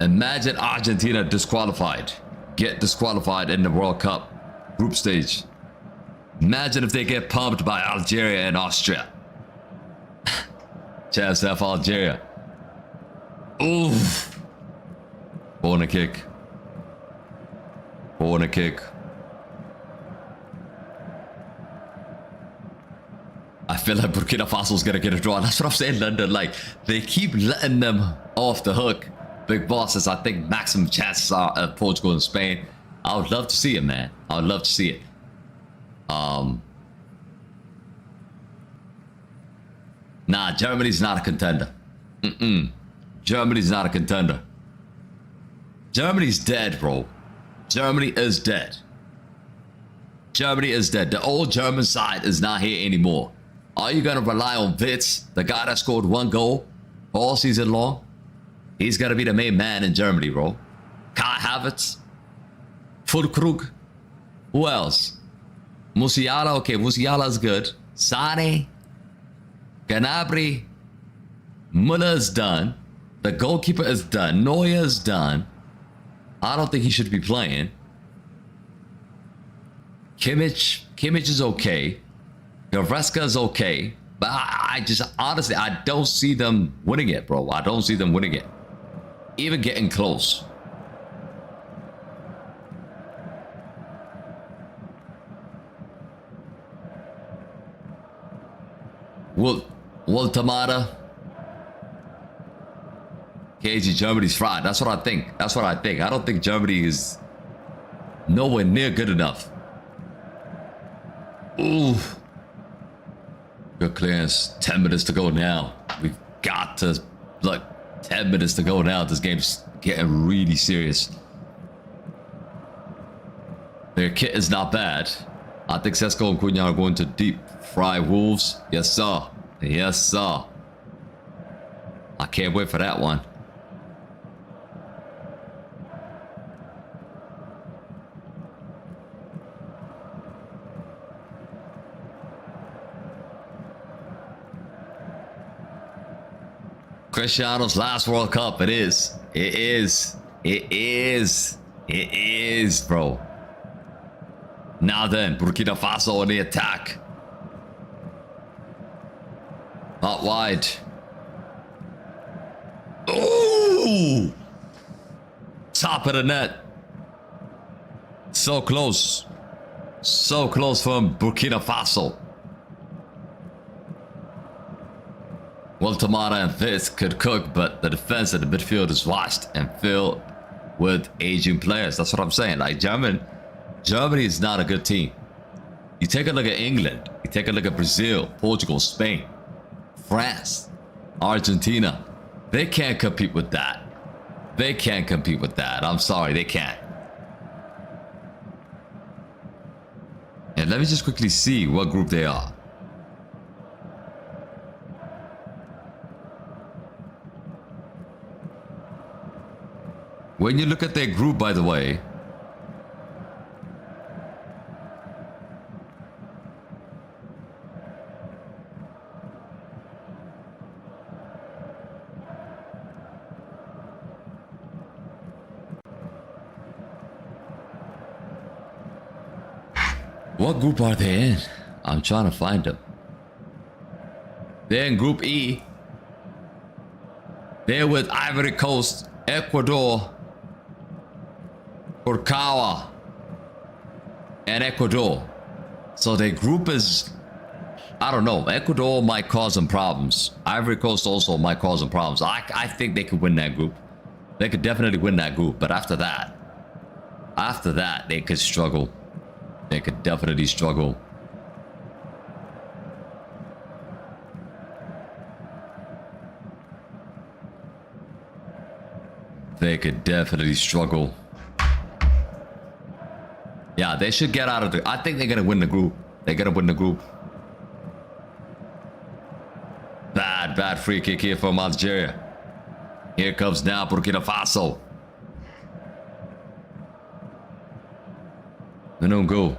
Imagine Argentina disqualified. Get disqualified in the World Cup group stage. Imagine if they get pumped by Algeria and Austria. Chance F Algeria. Oof. Corner kick. Corner kick. I feel like Burkina Faso's gonna get a draw. That's what I'm saying, London. Like, they keep letting them off the hook. Big bosses, I think maximum chances are at Portugal and Spain. I would love to see it, man. I would love to see it. Nah, Germany's not a contender. Germany's not a contender. Germany's dead, bro. Germany is dead. Germany is dead. The old German side is not here anymore. Are you gonna rely on Witz, the guy that scored 1 goal all season long? He's gotta be the main man in Germany, bro. Kai Havertz, Fulkrug. Who else? Musiala. Okay, Musiala's good. Sane, Gnabry, Muller's done. The goalkeeper is done. Neuer's done. I don't think he should be playing. Kimmich is okay. Goretzka is okay. But I just, honestly, I don't see them winning it, bro. I don't see them winning it. Even getting close. Waltamada. KG, Germany's fried. That's what I think. That's what I think. I don't think Germany is nowhere near good enough. Ooh. Good clearance. 10 minutes to go now. We've got to, look, 10 minutes to go now. This game's getting really serious. Their kit is not bad. I think Sesko and Cunha are going to deep fry Wolves. Yes, sir. Yes, sir. I can't wait for that one. Cristiano's last World Cup. It is. It is. It is. It is, bro. Now then, Burkina Faso on the attack. Not wide. Ooh! Top of the net. So close. So close from Burkina Faso. Tamara and Fitz could cook, but the defense and the midfield is washed and filled with aging players. That's what I'm saying. Like Germany is not a good team. You take a look at England, you take a look at Brazil, Portugal, Spain, France, Argentina. They can't compete with that. They can't compete with that. I'm sorry, they can't. And let me just quickly see what group they are. When you look at their group, by the way, what group are they in? I'm trying to find them. They're in Group E. They're with Ivory Coast, Ecuador, Burkina, and Ecuador. So their group is, I don't know, Ecuador might cause them problems. Ivory Coast also might cause them problems. I think they could win that group. They could definitely win that group. But after that, they could struggle. They could definitely struggle. They could definitely struggle. Yeah, they should get out of the... I think they're gonna win the group. They're gonna win the group. Bad free kick here from Algeria. Here comes now Burkina Faso. They don't go.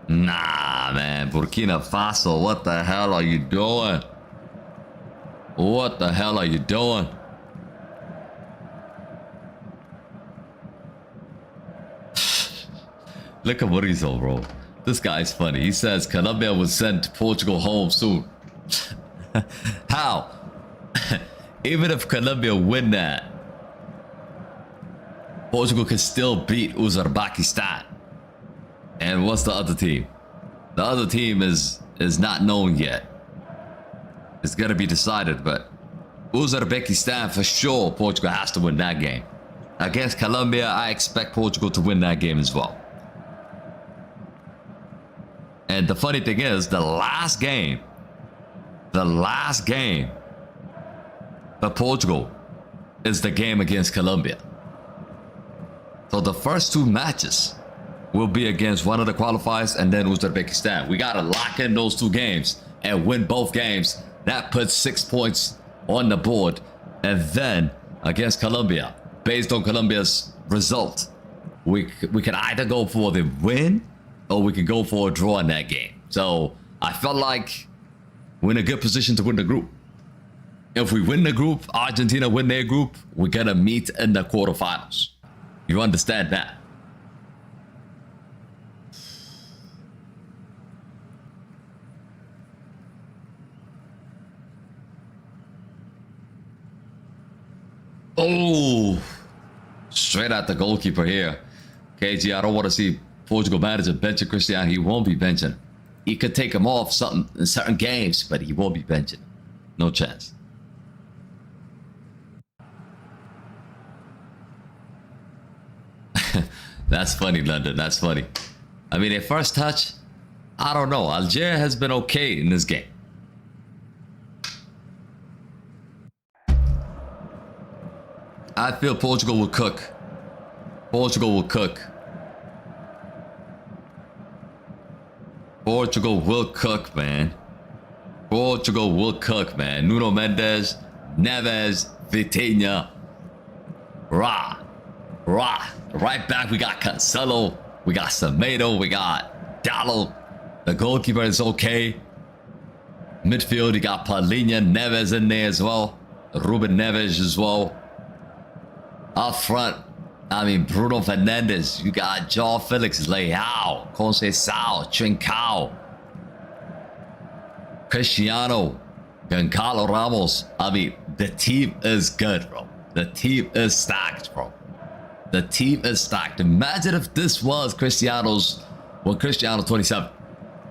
Nah, man. Burkina Faso, what the hell are you doing? What the hell are you doing? Look at Mauricio, bro. This guy's funny. He says Colombia will send Portugal home soon. How? Even if Colombia win that, Portugal can still beat Uzbekistan. And what's the other team? The other team is not known yet. It's gonna be decided, but Uzbekistan for sure, Portugal has to win that game. Against Colombia, I expect Portugal to win that game as well. And the funny thing is, the last game for Portugal is the game against Colombia. So the first two matches will be against one of the qualifiers and then Uzbekistan. We gotta lock in those two games and win both games. That puts 6 points on the board. And then against Colombia, based on Colombia's result, we can either go for the win or we can go for a draw in that game. So I felt like we're in a good position to win the group. If we win the group, Argentina win their group, we're gonna meet in the quarterfinals. You understand that? Oh, straight at the goalkeeper here. KG, I don't want to see Portugal manager benching Cristiano. He won't be benching. He could take him off in certain games, but he won't be benching. No chance. That's funny, London. That's funny. I mean, at first touch, I don't know. Algeria has been okay in this game. I feel Portugal will cook. Portugal will cook. Portugal will cook, man. Portugal will cook, man. Nuno Mendes, Neves, Vitinha. Rah. Right back, we got Cancelo. We got Semedo. We got Dallo. The goalkeeper is okay. Midfield, you got Palinha, Neves in there as well. Ruben Neves as well. Up front, I mean, Bruno Fernandes. You got João Felix, Leao, Conceição, Trincao, Cristiano, Goncalo Ramos. I mean, the team is good, bro. The team is stacked, bro. The team is stacked. Imagine if this was Cristiano 27.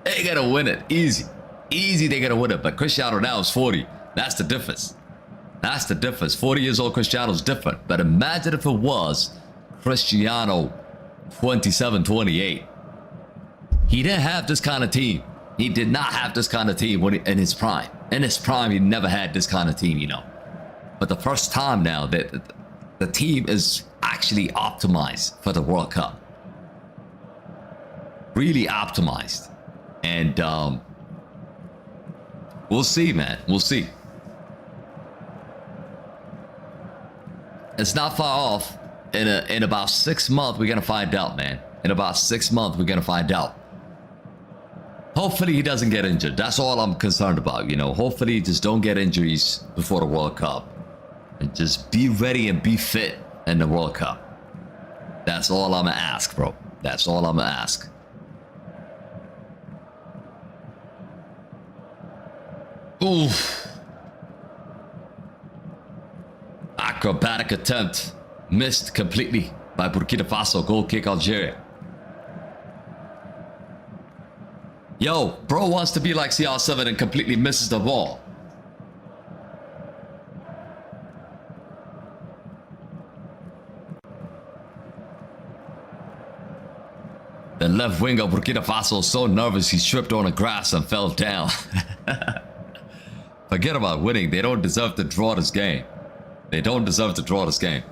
They're gonna win it easy. Easy, they're gonna win it. But Cristiano now is 40. That's the difference. That's the difference. 40 years old Cristiano's different. But imagine if it was Cristiano 27, 28. He didn't have this kind of team. He did not have this kind of team in his prime. In his prime, he never had this kind of team, you know. But the first time now that the team is actually optimized for the World Cup. Really optimized. And we'll see, man. We'll see. It's not far off. In about 6 months, we're gonna find out, man. In about 6 months, we're gonna find out. Hopefully he doesn't get injured. That's all I'm concerned about, you know. Hopefully just don't get injuries before the World Cup. And just be ready and be fit in the World Cup. That's all I'm gonna ask, bro. That's all I'm gonna ask. Oof. Acrobatic attempt. Missed completely by Burkina Faso. Goal kick Algeria. Yo, bro wants to be like CR7 and completely misses the ball. The left wing of Burkina Faso is so nervous he tripped on the grass and fell down. Forget about winning. They don't deserve to draw this game. They don't deserve to draw this game.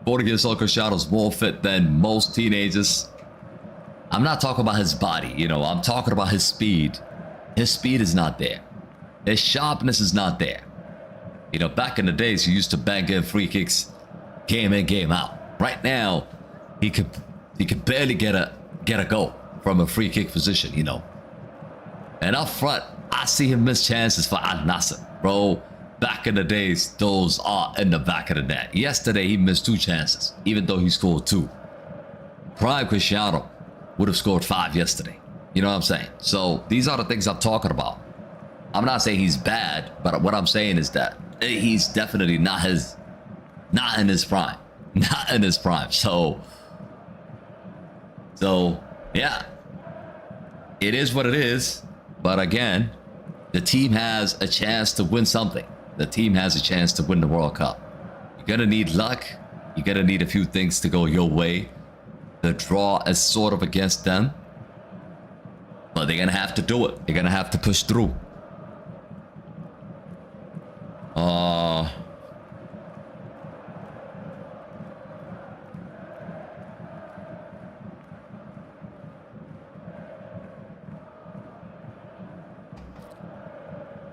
40 years old Cristiano's more fit than most teenagers. I'm not talking about his body, you know. I'm talking about his speed. His speed is not there. His sharpness is not there. You know, back in the days, he used to bang in free kicks, game in, game out. Right now, he could barely get a goal from a free kick position, you know. And up front, I see him miss chances for Al Nassr, bro. Back in the days, those are in the back of the net. Yesterday, he missed 2 chances, even though he scored 2. Prime Cristiano would have scored 5 yesterday. You know what I'm saying? So these are the things I'm talking about. I'm not saying he's bad, but what I'm saying is that he's definitely not in his prime. Not in his prime. So yeah. It is what it is. But again, the team has a chance to win something. The team has a chance to win the World Cup. You're gonna need luck. You're gonna need a few things to go your way. The draw is sort of against them. But they're gonna have to do it. They're gonna have to push through.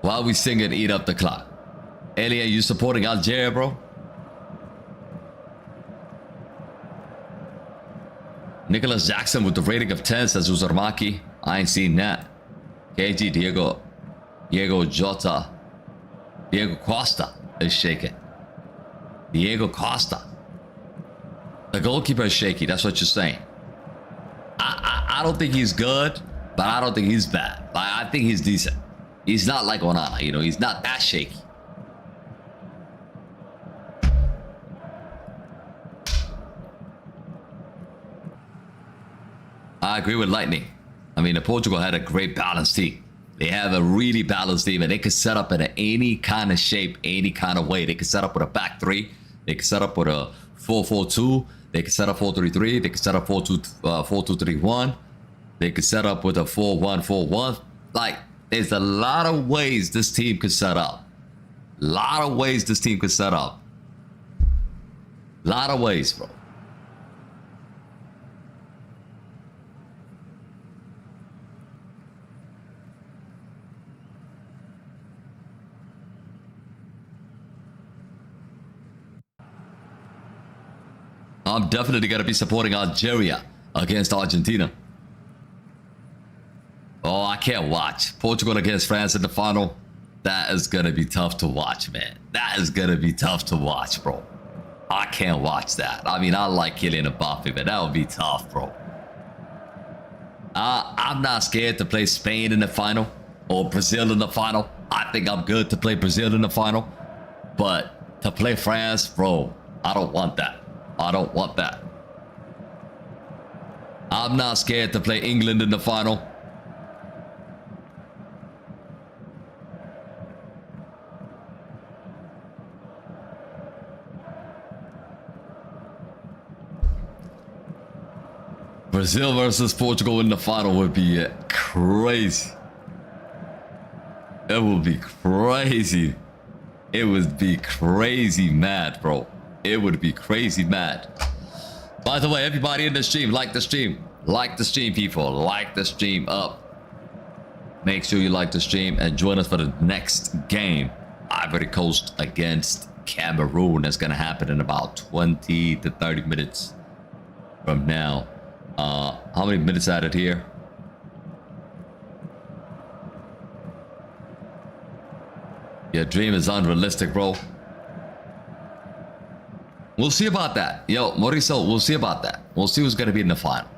While we sing and eat up the clock. Elia, you supporting Algeria, bro? Nicholas Jackson with the rating of 10 says Uzurmaki. I ain't seen that. KG, Diego Jota. Diego Costa is shaking. Diego Costa. The goalkeeper is shaky. That's what you're saying. I don't think he's good, but I don't think he's bad. I think he's decent. He's not like Onana, you know. He's not that shaky. I agree with Lightning. I mean, Portugal had a great balanced team. They have a really balanced team, and they could set up in any kind of shape, any kind of way. They could set up with a back 3. They could set up with a 4-4-2. They could set up 4-3-3. They could set up 4-2-3-1. They could set up with a 4-1-4-1. Like, there's a lot of ways this team could set up. A lot of ways this team could set up. A lot of ways, bro. I'm definitely going to be supporting Algeria against Argentina. Oh, I can't watch. Portugal against France in the final. That is going to be tough to watch, man. That is going to be tough to watch, bro. I can't watch that. I mean, I like Kylian Mbappe, but that would be tough, bro. I'm not scared to play Spain in the final or Brazil in the final. I think I'm good to play Brazil in the final. But to play France, bro, I don't want that. I don't want that. I'm not scared to play England in the final. Brazil versus Portugal in the final would be crazy. It would be crazy. It would be crazy mad, bro. It would be crazy mad. By the way, everybody in the stream, like the stream. Like the stream, people. Like the stream up. Make sure you like the stream and join us for the next game. Ivory Coast against Cameroon. That's going to happen in about 20 to 30 minutes from now. How many minutes added here? Your dream is unrealistic, bro. We'll see about that. Yo, Mauricio, we'll see about that. We'll see who's going to be in the final.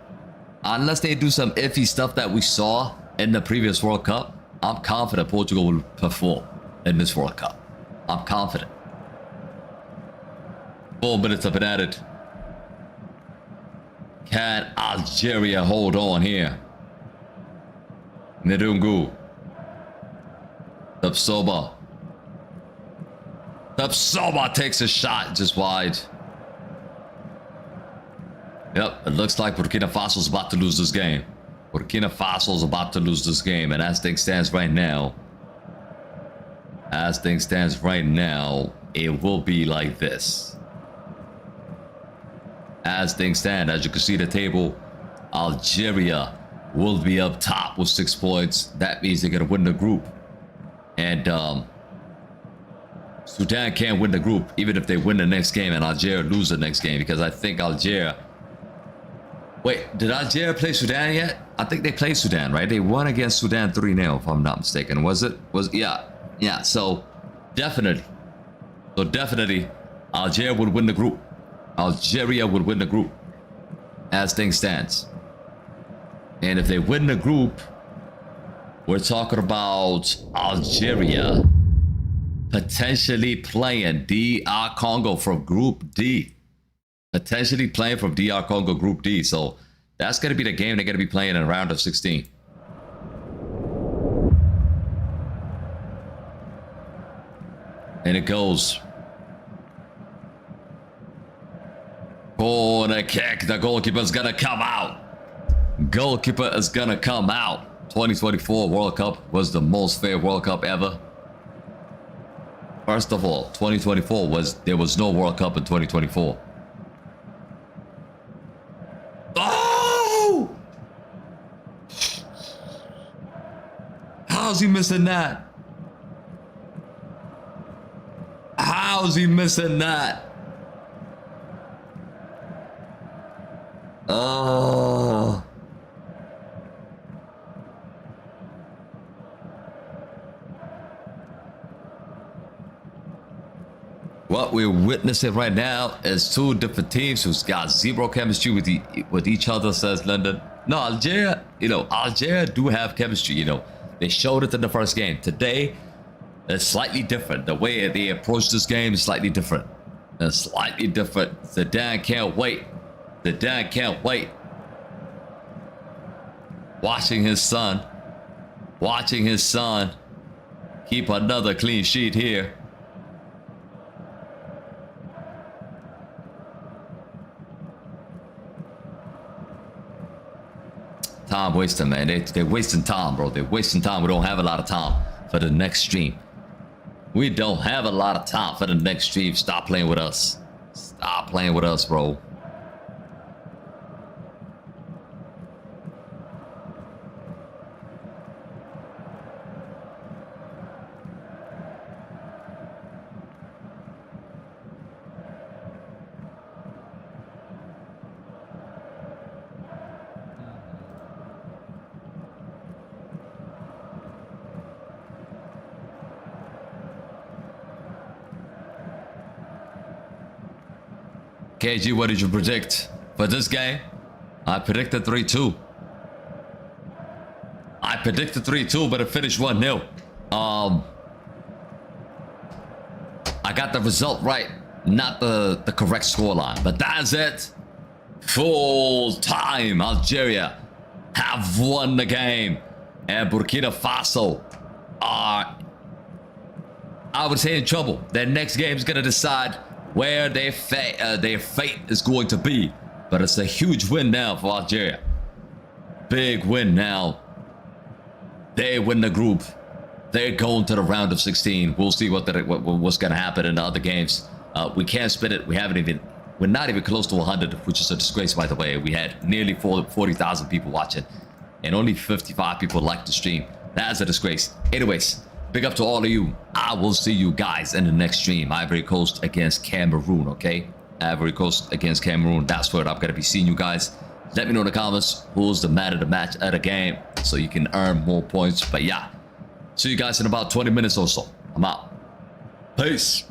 Unless they do some iffy stuff that we saw in the previous World Cup, I'm confident Portugal will perform in this World Cup. I'm confident. 4 minutes have been added. Can Algeria hold on here? Nidungu. Tapsoba. Tapsoba takes a shot just wide. Yep, it looks like Burkina Faso's about to lose this game. Burkina Faso's about to lose this game, and as things stands right now, it will be like this. As things stand, as you can see the table, Algeria will be up top with 6 points. That means they're gonna win the group. And Sudan can't win the group even if they win the next game and Algeria lose the next game, because I think Algeria... Wait, did Algeria play Sudan yet? I think they played Sudan, right? They won against Sudan 3-0 if I'm not mistaken. Was it? Yeah, so definitely Algeria would win the group. Algeria would win the group as things stands. And if they win the group, we're talking about Algeria potentially playing DR Congo from Group D. Potentially playing from DR Congo Group D. So that's going to be the game they're going to be playing in a round of 16. And it goes. Corner kick. The goalkeeper's going to come out. Goalkeeper is going to come out. 2024 World Cup was the most fair World Cup ever. First of all, 2024 there was no World Cup in 2024. Oh! How's he missing that? How's he missing that? Oh. What we're witnessing right now is 2 different teams who's got zero chemistry with each other, says London. No, Algeria, Algeria do have chemistry, They showed it in the first game. Today, it's slightly different. The way they approach this game is slightly different. It's slightly different. Zidane can't wait. Zidane can't wait. Watching his son keep another clean sheet here. Time wasting, man. They're wasting time, bro. They're wasting time. We don't have a lot of time for the next stream. We don't have a lot of time for the next stream. Stop playing with us. Stop playing with us, bro. KG, what did you predict for this game? I predicted 3-2. I predicted 3-2, but it finished 1-0. I got the result right, not the correct scoreline, but that's it. Full time, Algeria have won the game, and Burkina Faso are, I would say, in trouble. Their next game is gonna decide where their fate is going to be. But it's a huge win now for Algeria. Big win now. They win the group. They're going to the round of 16. We'll see what's going to happen in the other games. We can't split it. We're not even close to 100, which is a disgrace, by the way. We had nearly 40,000 people watching, and only 55 people liked the stream. That's a disgrace. Anyways, big up to all of you. I will see you guys in the next stream. Ivory Coast against Cameroon, okay? Ivory Coast against Cameroon. That's where I'm going to be seeing you guys. Let me know in the comments who's the man of the match of the game so you can earn more points. But yeah, see you guys in about 20 minutes or so. I'm out. Peace.